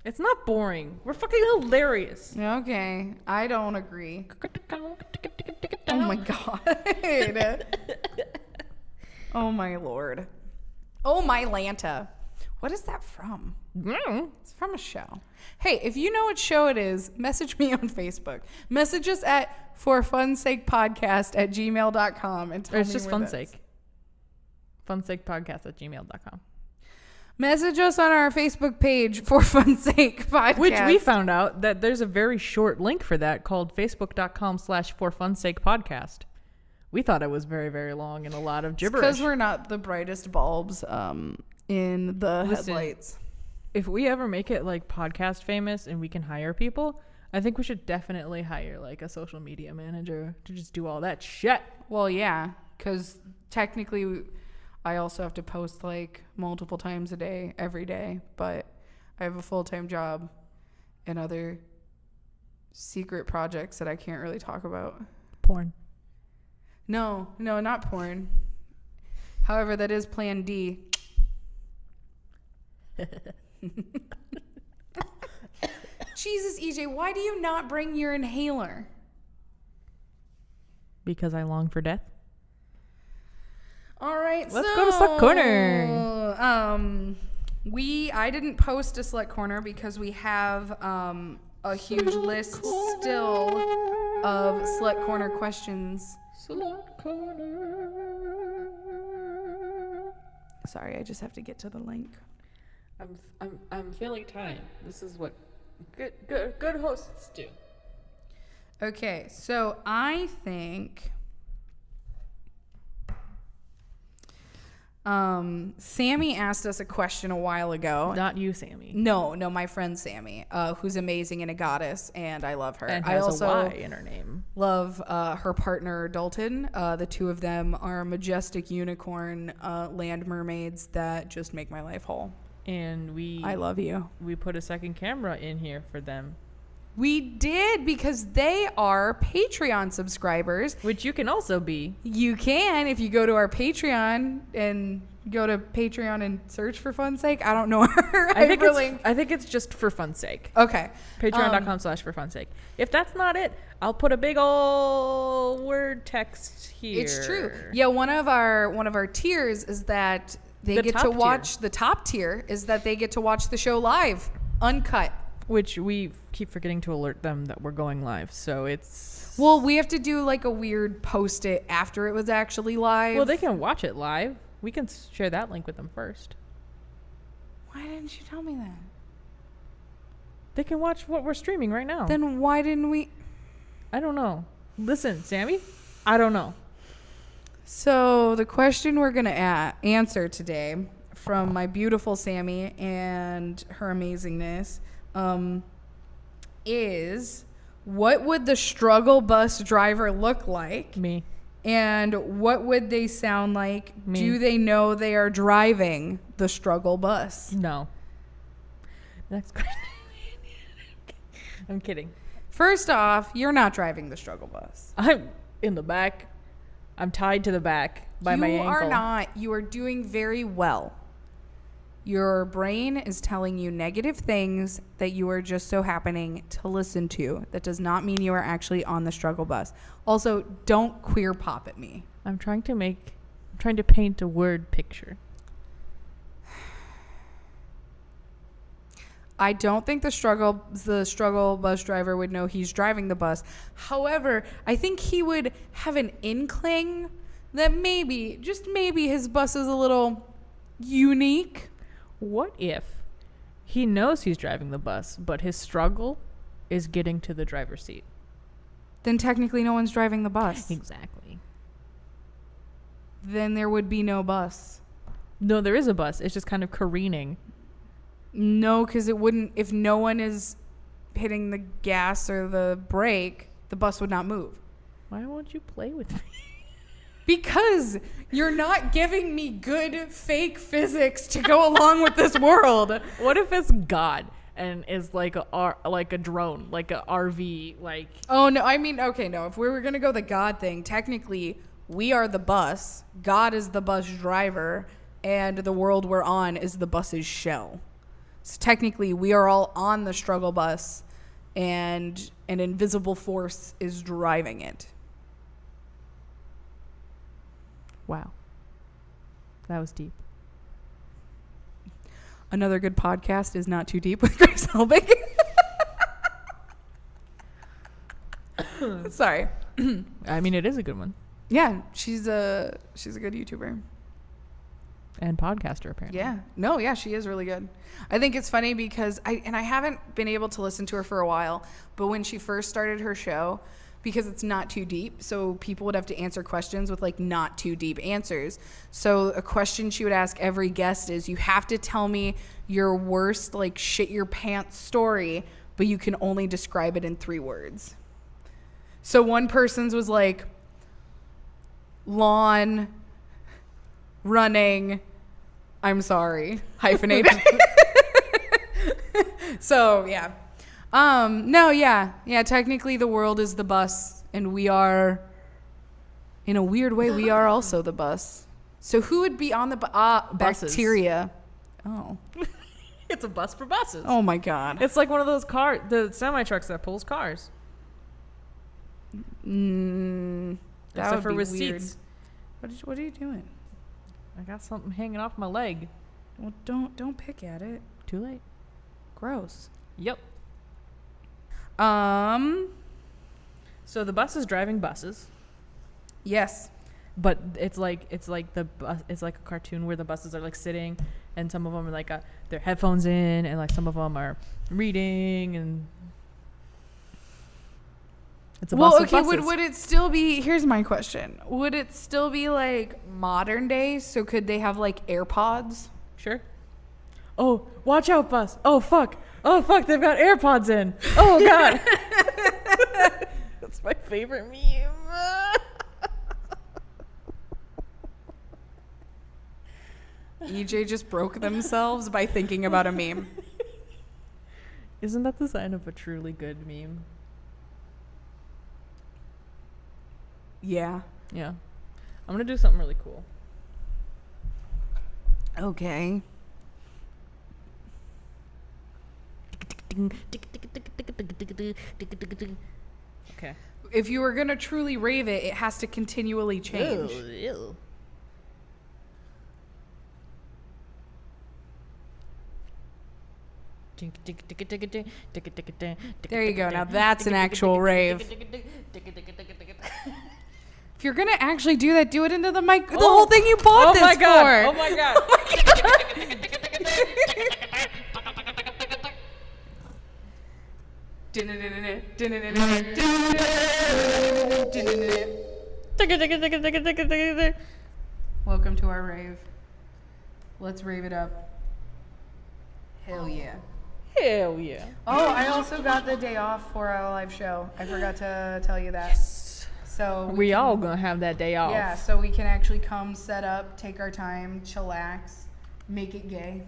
It's not boring. We're fucking hilarious. Okay, I don't agree. Oh my God. Oh my Lord. Oh my Lanta. What is that from? It's from a show. Hey, if you know what show it is, message me on Facebook. Message us at forfunsakepodcast@gmail.com and tell Or it's me just where fun that's- sake. Funsakepodcast@gmail.com. Message us on our Facebook page, For Fun's Sake Podcast. Which we found out that there's a very short link for that called facebook.com/forfunsakepodcast. We thought it was very, very long and a lot of gibberish. Because we're not the brightest bulbs in the Listen. headlights. If we ever make it like podcast famous and we can hire people, I think we should definitely hire like a social media manager to just do all that shit. Well, yeah, because technically I also have to post like multiple times a day, every day, but I have a full-time job and other secret projects that I can't really talk about. Porn. No, not porn. However, that is Plan D. Jesus, EJ, why do you not bring your inhaler? Because I long for death. All right, Let's go to Slut Corner. I didn't post a Slut Corner because we have a huge list still of Slut Corner questions. Slut Corner. Sorry, I just have to get to the link. I'm feeling time. This is what good hosts do. Okay, so I think Sammy asked us a question a while ago. Not you, Sammy. No, my friend Sammy, who's amazing and a goddess, and I love her. And I has also a Y in her name. love her partner Dalton. The two of them are majestic unicorn land mermaids that just make my life whole. And I love you. we put a second camera in here for them, We did because they are Patreon subscribers. which you can also be. You can if you go to our Patreon and go to Patreon and search for Fun's Sake. I don't know. I think it's just for fun's sake. Okay. Patreon.com/forfunsake. If that's not it, I'll put a big ol' word text here. It's true. Yeah, one of our tiers is that they The get top to tier. watch the top tier is that they get to watch the show live, uncut. Which we keep forgetting to alert them that we're going live. So it's... Well, we have to do like a weird post it after it was actually live. Well, they can watch it live. We can share that link with them first. Why didn't you tell me that? They can watch what we're streaming right now. Then why didn't we? I don't know. Listen, Sammy, I don't know. So the question we're going to answer today from my beautiful Sammy and her amazingness is, what would the struggle bus driver look like? Me. And what would they sound like? Me. Do they know they are driving the struggle bus? No. Next question. I'm kidding. First off, you're not driving the struggle bus. I'm in the back. I'm tied to the back by my ankle. You are not. You are doing very well. Your brain is telling you negative things that you are just so happening to listen to. That does not mean you are actually on the struggle bus. Also, don't queer pop at me. I'm trying to paint a word picture. I don't think the struggle bus driver would know he's driving the bus. However, I think he would have an inkling that maybe, just maybe, his bus is a little unique. What if he knows he's driving the bus, but his struggle is getting to the driver's seat? Then technically no one's driving the bus. Exactly. Then there would be no bus. No, there is a bus. It's just kind of careening. No, because it wouldn't. If no one is hitting the gas or the brake, the bus would not move. Why won't you play with me? Because you're not giving me good fake physics to go along with this world. What if it's God and is like a drone, like a RV, like? Oh no, I mean, okay, no. If we were gonna go the God thing, technically we are the bus. God is the bus driver, and the world we're on is the bus's shell. So technically, we are all on the struggle bus, and an invisible force is driving it. Wow. That was deep. Another good podcast is Not Too Deep with Grace Helbig. Sorry. I mean, it is a good one. Yeah, she's a good YouTuber. And podcaster, apparently. Yeah. No, yeah, she is really good. I think it's funny because I haven't been able to listen to her for a while, but when she first started her show, because it's not too deep, so people would have to answer questions with like not too deep answers. So a question she would ask every guest is, you have to tell me your worst like shit your pants story, but you can only describe it in 3 words. So one person's was like lawn, running, I'm sorry, hyphenated. So yeah. No, yeah, technically the world is the bus, and we are, in a weird way, we are also the bus. So who would be on the Buses. bacteria? Oh. It's a bus for buses. Oh my God. It's like one of those the semi trucks that pulls cars. That Except would for be with weird. seats. What are you doing? I got something hanging off my leg. Well, don't pick at it. Too late. Gross. Yep. So So the bus is driving buses, yes. but it's like the bus. It's like a cartoon where the buses are like sitting, and some of them are like their headphones in, and like some of them are reading, and it's a bus Well, of okay, buses. would it still be, here's my question. Would it still be like modern day? So could they have like AirPods? Sure. Oh, watch out, bus. Oh, fuck. They've got AirPods in. Oh, God. That's my favorite meme. EJ just broke themselves by thinking about a meme. Isn't that the sign of a truly good meme? Yeah. Yeah. I'm going to do something really cool. Okay. Okay. If you were going to truly rave it, it has to continually change. Ew. There you go. Now that's an actual rave. If you're going to actually do that, do it into the mic. The whole thing you bought this for. Oh my god. Welcome to our rave. Let's rave it up. Hell yeah. Hell yeah. Oh, I also got the day off for our live show. I forgot to tell you that. So We all gonna have that day off. Yeah, so we can actually come, set up, take our time, chillax, make it gay.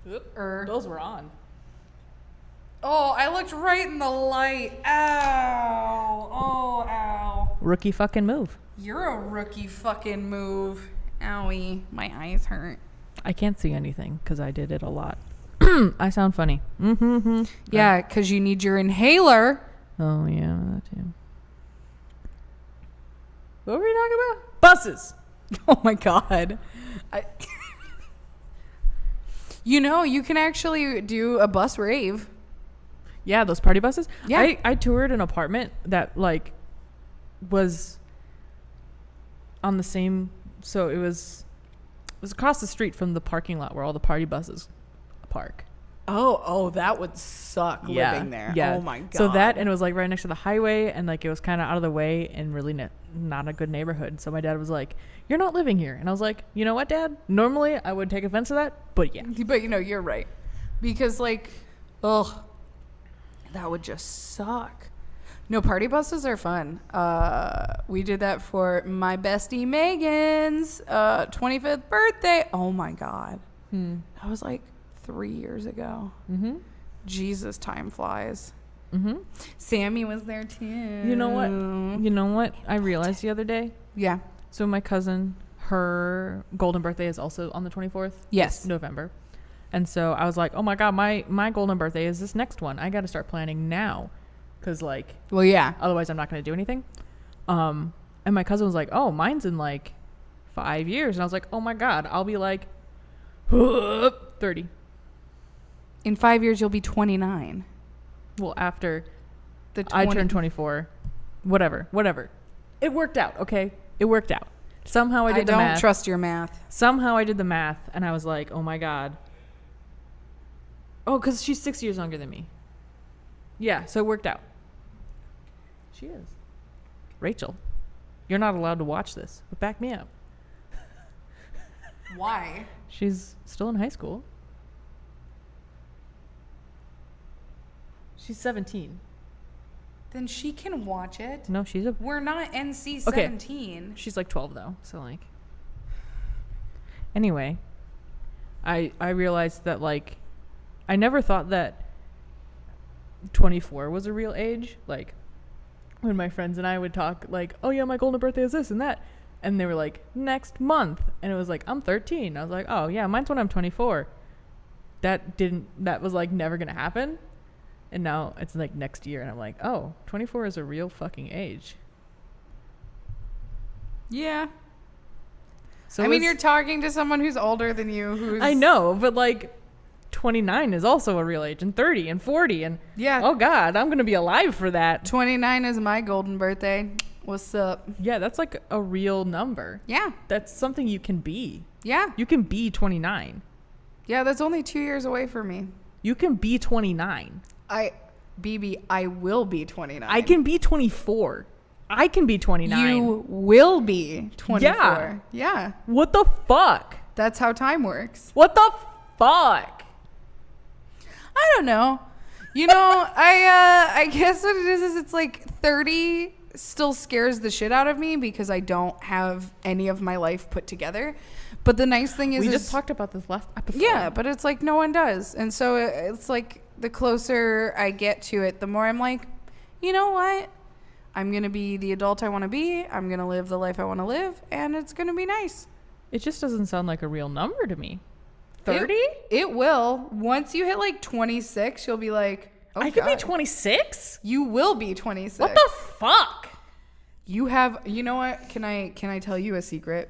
Those were on. Oh, I looked right in the light. Ow. Oh, ow. Rookie fucking move. You're a rookie fucking move. Owie. My eyes hurt. I can't see anything because I did it a lot. I sound funny. Yeah, because you need your inhaler. Oh, yeah, that too. What were we talking about? buses. Oh my God. You can actually do a bus rave. Yeah, those party buses. Yeah. I toured an apartment that like was on the same, so it was across the street from the parking lot where all the party buses park. Oh, that would suck living there. Yeah. Oh my God. So that, and it was like right next to the highway, and like it was kind of out of the way and really not a good neighborhood. So my dad was like, "You're not living here," and I was like, "You know what, Dad? Normally I would take offense to that, but yeah." But you're right, because like, ugh, that would just suck. No, party buses are fun. We did that for my bestie Megan's 25th birthday. Oh my God. That was like 3 years ago. Jesus, time flies. Sammy was there too. You know what? I realized the other day. Yeah. So my cousin, her golden birthday is also on the 24th. Yes. November. And so I was like, oh my God, my golden birthday is this next one. I got to start planning now. Cause like, Well, yeah. otherwise I'm not going to do anything. And my cousin was like, oh, mine's in like 5 years. And I was like, oh my God, I'll be like 30. In 5 years, you'll be 29. Well, after The I turned 24, whatever. It worked out. Okay. It worked out. Somehow I did the math. I don't trust your math. Somehow I did the math, and I was like, oh my God. Oh, because she's 6 years younger than me. Yeah, so it worked out. She is. Rachel, you're not allowed to watch this, but back me up. Why? She's still in high school. She's 17. Then she can watch it. No, We're not NC 17. she's like 12 though, so like. Anyway, I realized that like, I never thought that 24 was a real age. Like, when my friends and I would talk like, oh yeah, my golden birthday is this and that, and they were like, next month, and it was like, I'm 13. I was like, oh yeah, mine's when I'm 24. That was like never gonna happen. And now it's like next year, and I'm like, oh, 24 is a real fucking age. Yeah. So I mean, you're talking to someone who's older than you. I know, but like 29 is also a real age, and 30 and 40, and Yeah. oh God, I'm gonna be alive for that. 29 is my golden birthday. What's up? Yeah, that's like a real number. Yeah. That's something you can be. Yeah. You can be 29. Yeah, that's only 2 years away from me. You can be 29. I will be 29. I can be 24. I can be 29. You will be 24. Yeah. Yeah. What the fuck? That's how time works. What the fuck? I don't know. I guess what it is it's like 30 still scares the shit out of me because I don't have any of my life put together. But the nice thing is We just talked about this last episode. Yeah, but it's like no one does. And so it's like the closer I get to it, the more I'm like, you know what? I'm going to be the adult I want to be. I'm going to live the life I want to live. And it's going to be nice. It just doesn't sound like a real number to me. 30? It will. Once you hit like 26, you'll be like, oh, I could be God. 26? You will be 26. What the fuck? You know what? Can I tell you a secret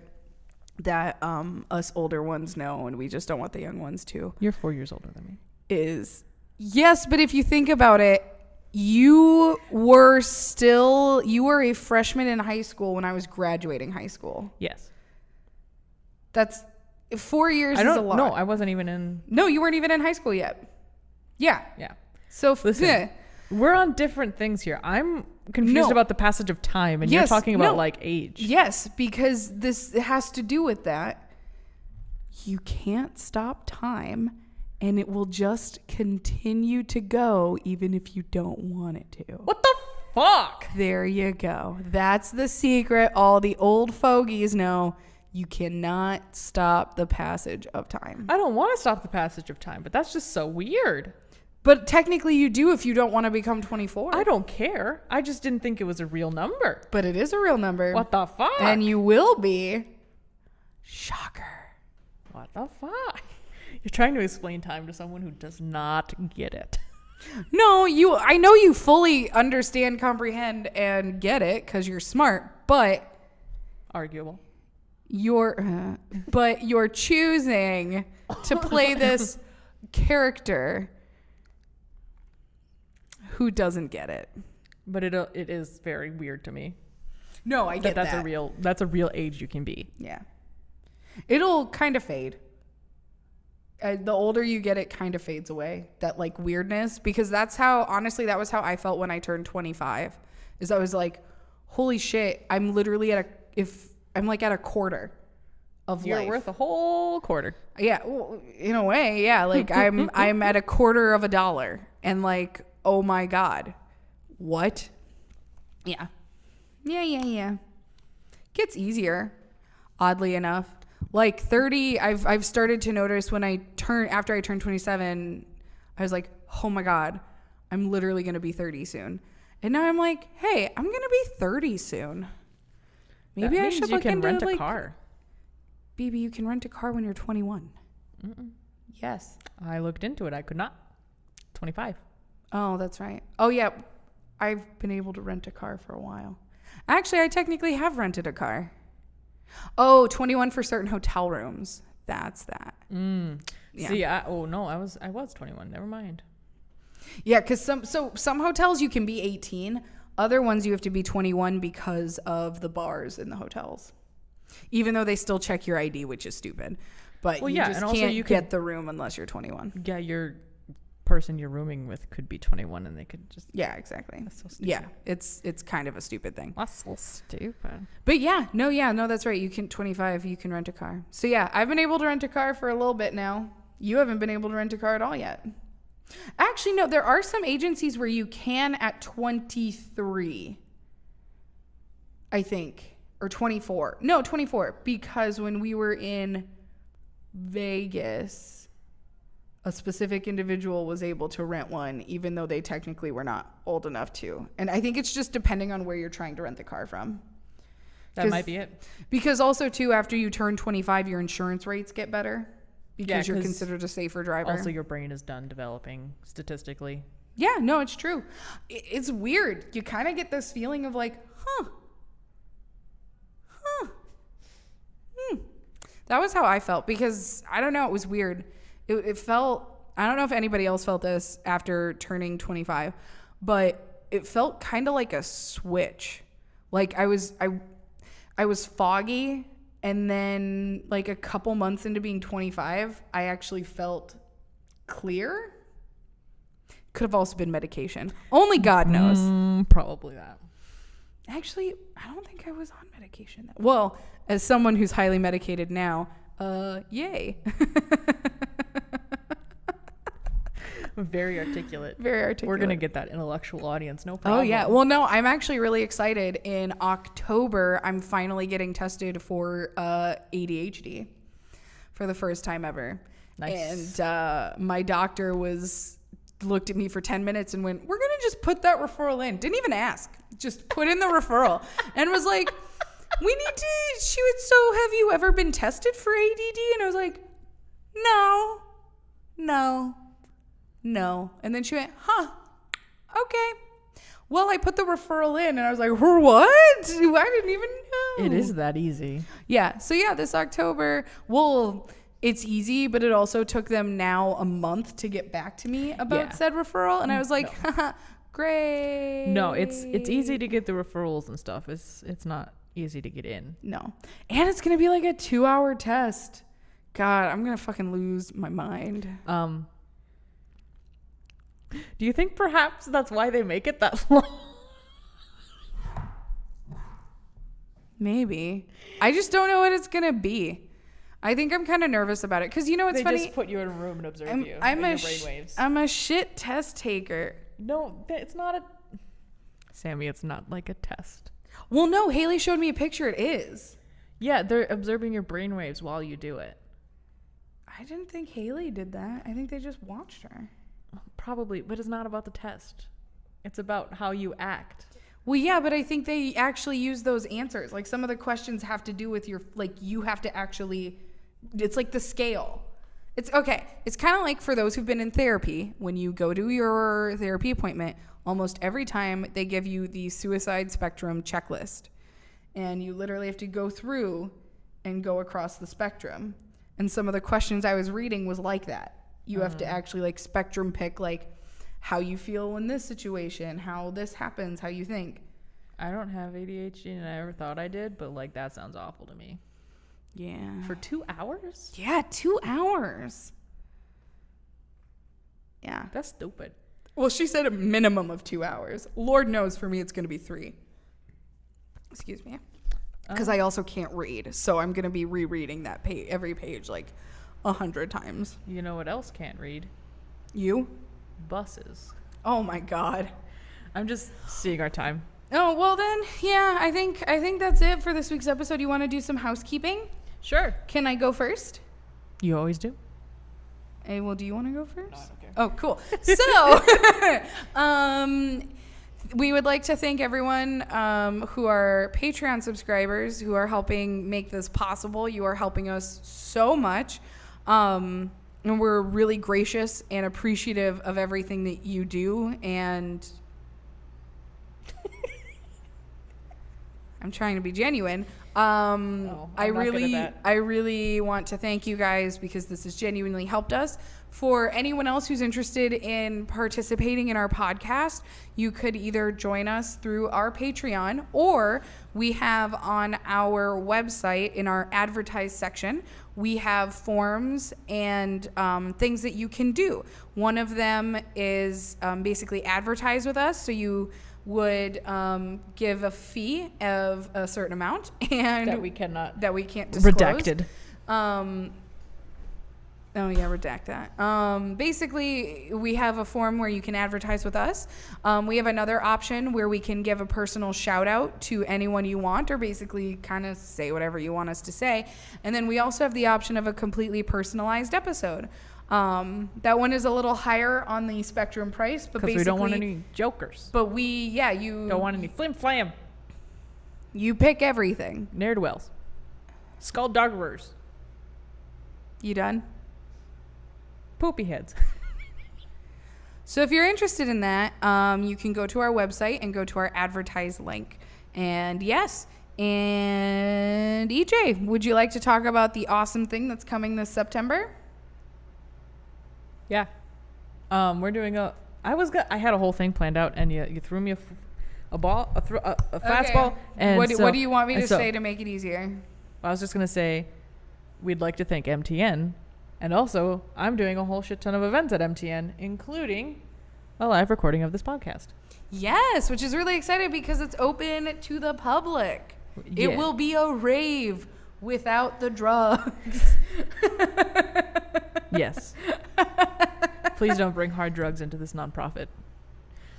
that us older ones know and we just don't want the young ones to? You're 4 years older than me. Is yes, but if you think about it, you were a freshman in high school when I was graduating high school. Yes. That's 4 years is a lot. No, I wasn't even in. No, you weren't even in high school yet. Yeah. Yeah. So Listen, yeah. we're on different things here. I'm confused No. about the passage of time, and Yes, you're talking about no. like age. Yes, because this has to do with that. You can't stop time, and it will just continue to go even if you don't want it to. What the fuck? There you go. That's the secret. All the old fogies know you cannot stop the passage of time. I don't want to stop the passage of time, but that's just so weird. But technically you do if you don't want to become 24. I don't care. I just didn't think it was a real number. But it is a real number. What the fuck? And you will be. Shocker. What the fuck? You're trying to explain time to someone who does not get it. No, I know you fully understand, comprehend, and get it because you're smart, but Arguable. but you're choosing to play this character who doesn't get it. But it is very weird to me. No, I get that. That's a real age you can be. Yeah. It'll kind of fade. The older you get, it kind of fades away. That like weirdness, because that was how I felt when I turned 25. Is I was like, holy shit, I'm literally at a quarter of You're life. worth a whole quarter. Yeah, well, in a way, yeah. Like I'm at a quarter of a dollar, and like, oh my god, what? Yeah. Gets easier, oddly enough. Like 30, I've started to notice after I turned 27, I was like, oh my god, I'm literally gonna be 30 soon. And now I'm like, hey, I'm gonna be 30 soon. Maybe I should look into rent a car. BB, you can rent a car when you're 21. Mm-mm. Yes. I looked into it. I could not. 25. Oh, that's right. Oh yeah, I've been able to rent a car for a while. Actually, I technically have rented a car. Oh, 21 for certain hotel rooms. That's that. Yeah. See, I was 21. Never mind. Yeah, because some hotels you can be 18. Other ones you have to be 21 because of the bars in the hotels. Even though they still check your ID, which is stupid. But you just can't get the room unless you're 21. Yeah, your person you're rooming with could be 21 and they could just... Yeah, exactly. That's so stupid. Yeah, it's kind of a stupid thing. That's so stupid. But no, that's right. You can 25, you can rent a car. So yeah, I've been able to rent a car for a little bit now. You haven't been able to rent a car at all yet. Actually, no, there are some agencies where you can at 23, I think, or 24. No, 24, because when we were in Vegas, a specific individual was able to rent one, even though they technically were not old enough to. And I think it's just depending on where you're trying to rent the car from. That might be it. Because also, too, after you turn 25, your insurance rates get better because you're considered a safer driver. Also, your brain is done developing statistically. Yeah, no, it's true. It's weird. You kind of get this feeling of like, That was how I felt because, I don't know, it was weird. It felt, I don't know if anybody else felt this after turning 25, but it felt kind of like a switch. Like I was foggy, and then like a couple months into being 25, I actually felt clear. Could have also been medication. Only God knows. Probably that. Actually, I don't think I was on medication. Well, as someone who's highly medicated now, yay. Very articulate. Very articulate. We're going to get that intellectual audience. No problem. Oh, yeah. Well, no, I'm actually really excited. In October, I'm finally getting tested for ADHD for the first time ever. Nice. And my doctor looked at me for 10 minutes and went, we're going to just put that referral in. Didn't even ask. Just put in the referral. And was like, we need to, so have you ever been tested for ADD? And I was like, no. And then she went, okay. Well, I put the referral in and I was like, what? I didn't even know. It is that easy. Yeah. So yeah, this October, it's easy, but it also took them now a month to get back to me about said referral. And I was like, great. No, it's easy to get the referrals and stuff. It's not easy to get in. No. And it's going to be like a 2-hour test. God, I'm going to fucking lose my mind. Do you think perhaps that's why they make it that long? Maybe. I just don't know what it's going to be. I think I'm kind of nervous about it. Because it's funny. They just put you in a room and observe you and your brainwaves. I'm a shit test taker. No, it's not a... Sammy, it's not like a test. Well, no, Haley showed me a picture. It is. Yeah, they're observing your brainwaves while you do it. I didn't think Haley did that. I think they just watched her. Probably, but it's not about the test. It's about how you act. Well, yeah, but I think they actually use those answers. Like some of the questions have to do with you have to actually, it's like the scale. It's okay. It's kind of like for those who've been in therapy, when you go to your therapy appointment, almost every time they give you the suicide spectrum checklist. And you literally have to go through and go across the spectrum. And some of the questions I was reading was like that. You have to actually like spectrum pick like how you feel in this situation, how this happens, how you think. I don't have ADHD and I ever thought I did, but like that sounds awful to me. Yeah. For 2 hours? Yeah, 2 hours. Yeah. That's stupid. Well, she said a minimum of 2 hours. Lord knows for me it's going to be 3. Excuse me. Because I also can't read. So I'm going to be rereading that every page like 100 times. You know what else can't read? You? Buses. Oh my God. I'm just seeing our time. Oh, well then, yeah, I think that's it for this week's episode. You want to do some housekeeping? Sure. Can I go first? You always do. Hey, well, do you want to go first? No, I don't care. Oh, cool. So, we would like to thank everyone who are Patreon subscribers who are helping make this possible. You are helping us so much. And we're really gracious and appreciative of everything that you do. And I'm trying to be genuine. I really want to thank you guys because this has genuinely helped us. For anyone else who's interested in participating in our podcast, you could either join us through our Patreon, or we have on our website in our advertise section, we have forms and things that you can do. One of them is basically advertise with us. So you would give a fee of a certain amount and that we can't disclose. Redacted. Oh yeah, redact that. Basically, we have a form where you can advertise with us. We have another option where we can give a personal shout out to anyone you want, or basically kind of say whatever you want us to say. And then we also have the option of a completely personalized episode. That one is a little higher on the spectrum price, but basically we don't want any jokers. But you don't want any flim flam. You pick everything. Ne'er-do-wells. Skullduggerers. You done? Poopy heads. So if you're interested in that, you can go to our website and go to our advertise link. And yes, and EJ, would you like to talk about the awesome thing that's coming this September? Yeah. We're doing I had a whole thing planned out, and you threw me a fastball. And what do you want me to say to make it easier? I was just going to say we'd like to thank MTN. And also, I'm doing a whole shit ton of events at MTN, including a live recording of this podcast. Yes, which is really exciting because it's open to the public. Yeah. It will be a rave without the drugs. Yes. Please don't bring hard drugs into this nonprofit.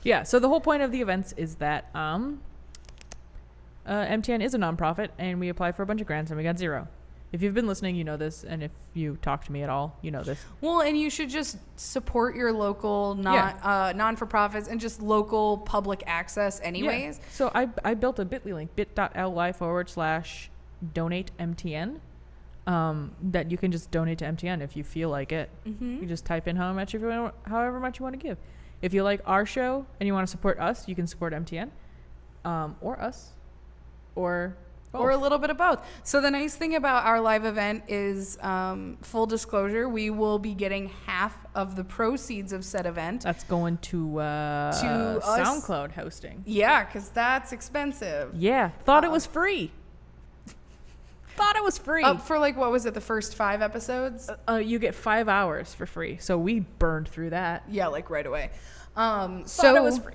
Yeah, so the whole point of the events is that MTN is a nonprofit, and we applied for a bunch of grants, and we got 0. If you've been listening, you know this, and if you talk to me at all, you know this. Well, and you should just support your local non-for-profits and just local public access anyways. Yeah. So I built a bit.ly link, bit.ly/donate-MTN, that you can just donate to MTN if you feel like it. Mm-hmm. You just type in however much you want to give. If you like our show and you want to support us, you can support MTN, or us, or both. Or a little bit of both. So the nice thing about our live event is, full disclosure, we will be getting half of the proceeds of said event. That's going to SoundCloud hosting. Yeah, because that's expensive. Yeah, thought it was free. Up for what was it, the first 5 episodes? You get 5 hours for free. So we burned through that. Yeah, right away. Thought it was free.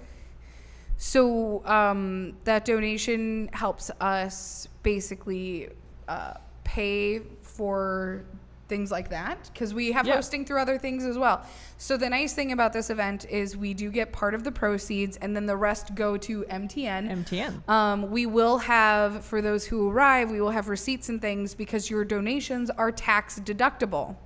So that donation helps us basically pay for things like that, because we have hosting through other things as well. So the nice thing about this event is we do get part of the proceeds, and then the rest go to MTN. We will have, for those who arrive, we will have receipts and things, because your donations are tax deductible.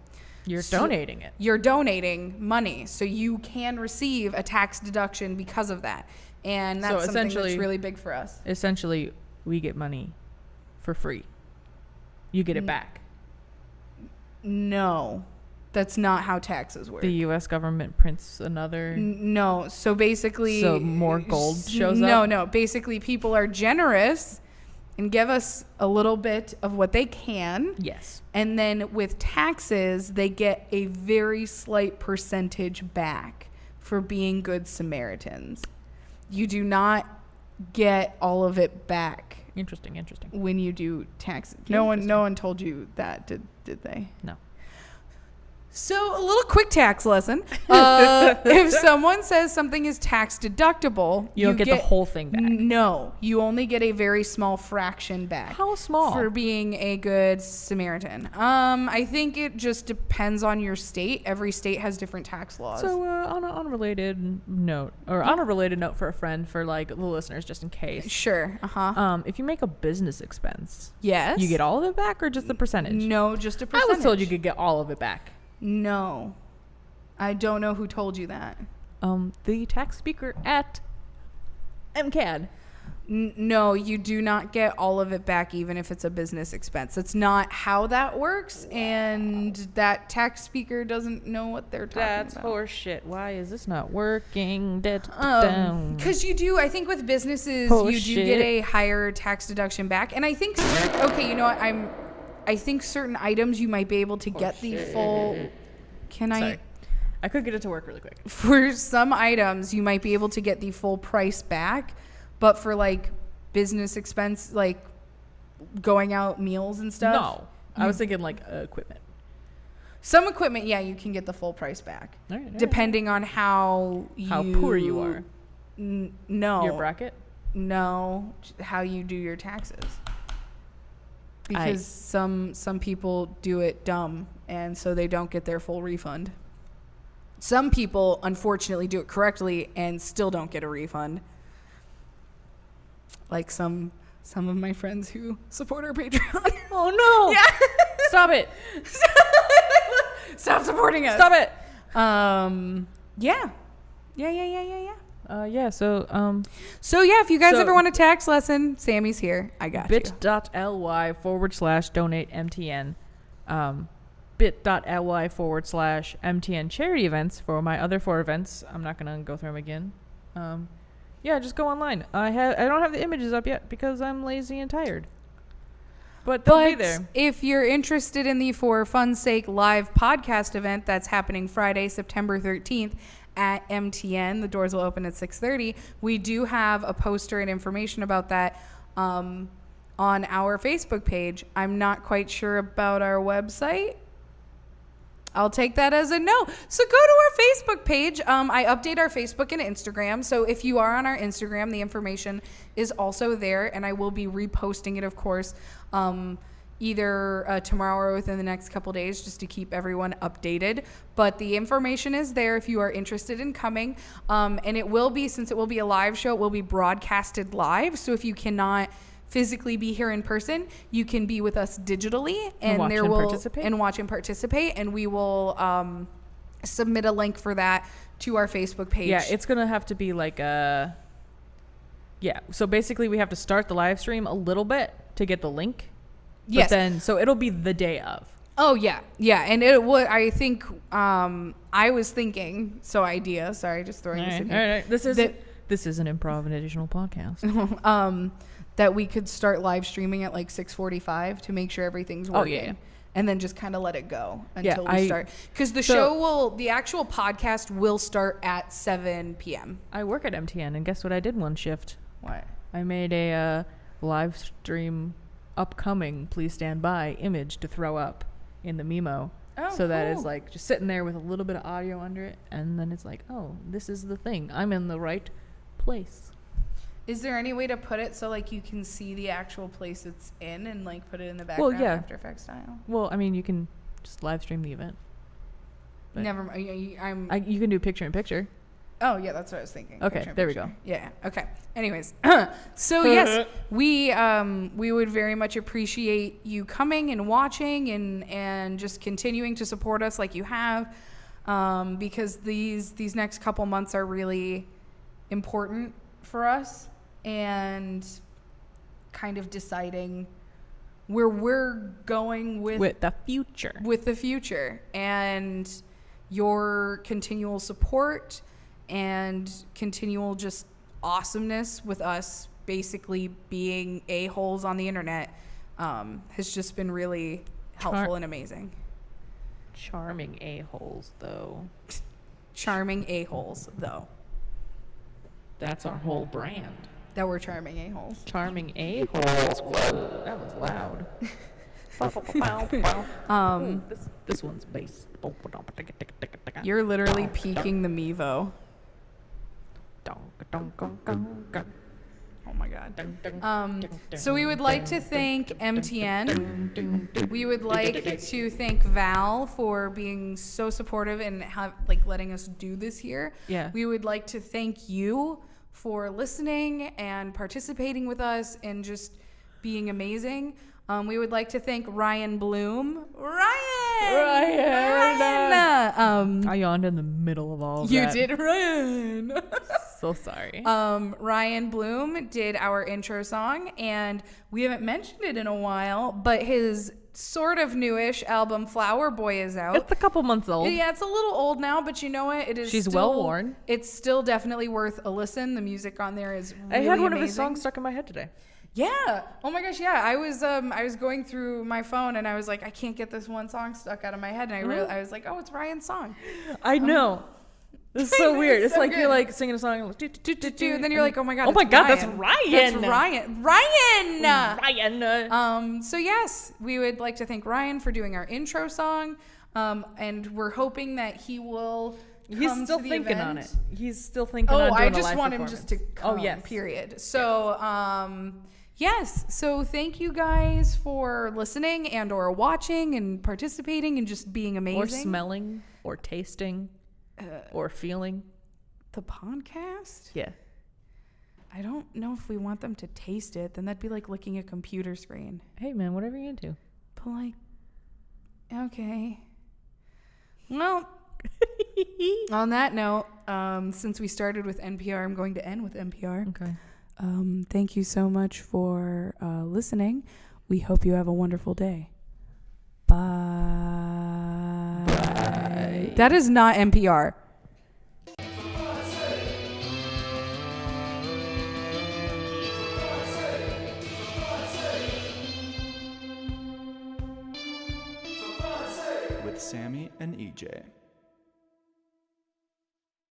You're donating it. You're donating money, so you can receive a tax deduction because of that. And that's something that's really big for us. Essentially, we get money for free. You get it back. No, that's not how taxes work. The U.S. government prints another. No, so basically. So more gold shows up? No. Basically, people are generous and give us a little bit of what they can. Yes. And then with taxes, they get a very slight percentage back for being good Samaritans. You do not get all of it back Interesting. when you do taxes. No one told you that, did they? No. So a little quick tax lesson. If someone says something is tax deductible, You don't get the whole thing back. No, you only get a very small fraction back. How small? For being a good Samaritan. I think it just depends on your state. Every state has different tax laws. So on an unrelated note, or on a related note for a friend, for like the listeners, just in case. Sure. If you make a business expense, Yes. you get all of it back or just the percentage? No, just a I percentage. was told you could get all of it back. No. I don't know who told you that. The tax speaker at MCAD. No, you do not get all of it back, even if it's a business expense. That's not how that works, and that tax speaker doesn't know what they're talking That's about. horseshit. Why is this not working? Because you do, I think with businesses, you do get a higher tax deduction back. And I think, okay, you know what? I think certain items you might be able to get the full. Sorry. I could get it to work really quick. For some items, you might be able to get the full price back, but for like business expense, like going out meals and stuff. No, I was thinking like equipment. Some equipment, yeah, you can get the full price back, All right. depending on how poor you are. No. Your bracket. No, how you do your taxes. Because some people do it dumb, and so they don't get their full refund. Some people, unfortunately, do it correctly and still don't get a refund. Like some of my friends who support our Patreon. Oh no! Yeah. Stop it! Stop supporting us. Stop it! Yeah. So yeah, if you guys ever want a tax lesson, Sammy's here. I got you. bit.ly/donate MTN. bit.ly/MTN charity events for my other 4 events. I'm not gonna go through them again. Yeah, just go online. I don't have the images up yet because I'm lazy and tired. But they'll be there. If you're interested in the For Fun's Sake live podcast event that's happening Friday, September 13th at MTN, the doors will open at 6:30. We do have a poster and information about that on our Facebook page. I'm not quite sure about our website. I'll take that as a no. So go to our Facebook page. I update our Facebook and Instagram. So if you are on our Instagram, the information is also there. And I will be reposting it, of course, either tomorrow or within the next couple days, just to keep everyone updated. But the information is there if you are interested in coming. And it will be, since it will be a live show, it will be broadcasted live. So if you cannot physically be here in person, you can be with us digitally and watch and participate, and we will submit a link for that to our Facebook page. Yeah, it's gonna have to be like a so basically we have to start the live stream a little bit to get the link. Yes. But then so it'll be the day of. Oh yeah, and it would. I think I was thinking. Sorry, just throwing this in here. All right. This is an improvisational podcast. That we could start live streaming at like 6:45 to make sure everything's working. Oh, yeah. And then just kind of let it go until we start. Because the actual podcast will start at 7 p.m. I work at MTN, and guess what I did one shift? What? I made a live stream upcoming please stand by image to throw up in the Memo. Oh, so that cool. is like just sitting there with a little bit of audio under it, and then it's like, oh, this is the thing. I'm in the right place. Is there any way to put it so like you can see the actual place it's in and like put it in the background After Effects style? Well, I mean, you can just live stream the event. But Never mind. you can do picture in picture. Oh yeah, that's what I was thinking. Okay, there we go. Yeah. Okay. Anyways, so yes, we would very much appreciate you coming and watching and just continuing to support us like you have, because these next couple months are really important for us, and kind of deciding where we're going with the future, and your continual support and continual just awesomeness with us basically being a-holes on the internet has just been really helpful and amazing. Charming a-holes, though. Charming a-holes, though. That's our whole brand. That we're charming a-holes. Charming a-holes. Whoa, that was loud. This one's bass. You're literally peaking the Mevo. Oh my god. So we would like to thank MTN. We would like to thank Val for being so supportive and letting us do this here. Yeah. We would like to thank you for listening and participating with us and just being amazing. We would like to thank Ryan Bloom. Ryan! I yawned in the middle of all of You that. did, Ryan. So sorry. Ryan Bloom did our intro song, and we haven't mentioned it in a while, but his sort of newish album Flower Boy is out. It's a couple months old. Yeah, it's a little old now, but you know what? It is. She's still, well worn. It's still definitely worth a listen. The music on there is really I had one of his amazing. songs stuck in my head today. Yeah. Oh my gosh. Yeah. I was going through my phone and I was like, I can't get this one song stuck out of my head, and I was like, oh, it's Ryan's song. I know. This is so weird. It's so like good. you're like singing a song and And then you're like, oh my god. Oh my it's god, Ryan. that's Ryan. Ryan. Ryan. So yes, we would like to thank Ryan for doing our intro song, and we're hoping that he will. He's come still to the thinking event. on it. He's still thinking on doing I a just live want him performance. just to come. Oh, yes. Period. So yes. So thank you guys for listening and or watching and participating and just being amazing. Or smelling, or tasting, or feeling. The podcast? Yeah. I don't know if we want them to taste it. Then that'd be like licking a computer screen. Hey, man, whatever you're into. But like, okay. Well, on that note, since we started with NPR, I'm going to end with NPR. Okay. Thank you so much for listening. We hope you have a wonderful day. Bye. Bye. That is not NPR. With Sammy and EJ.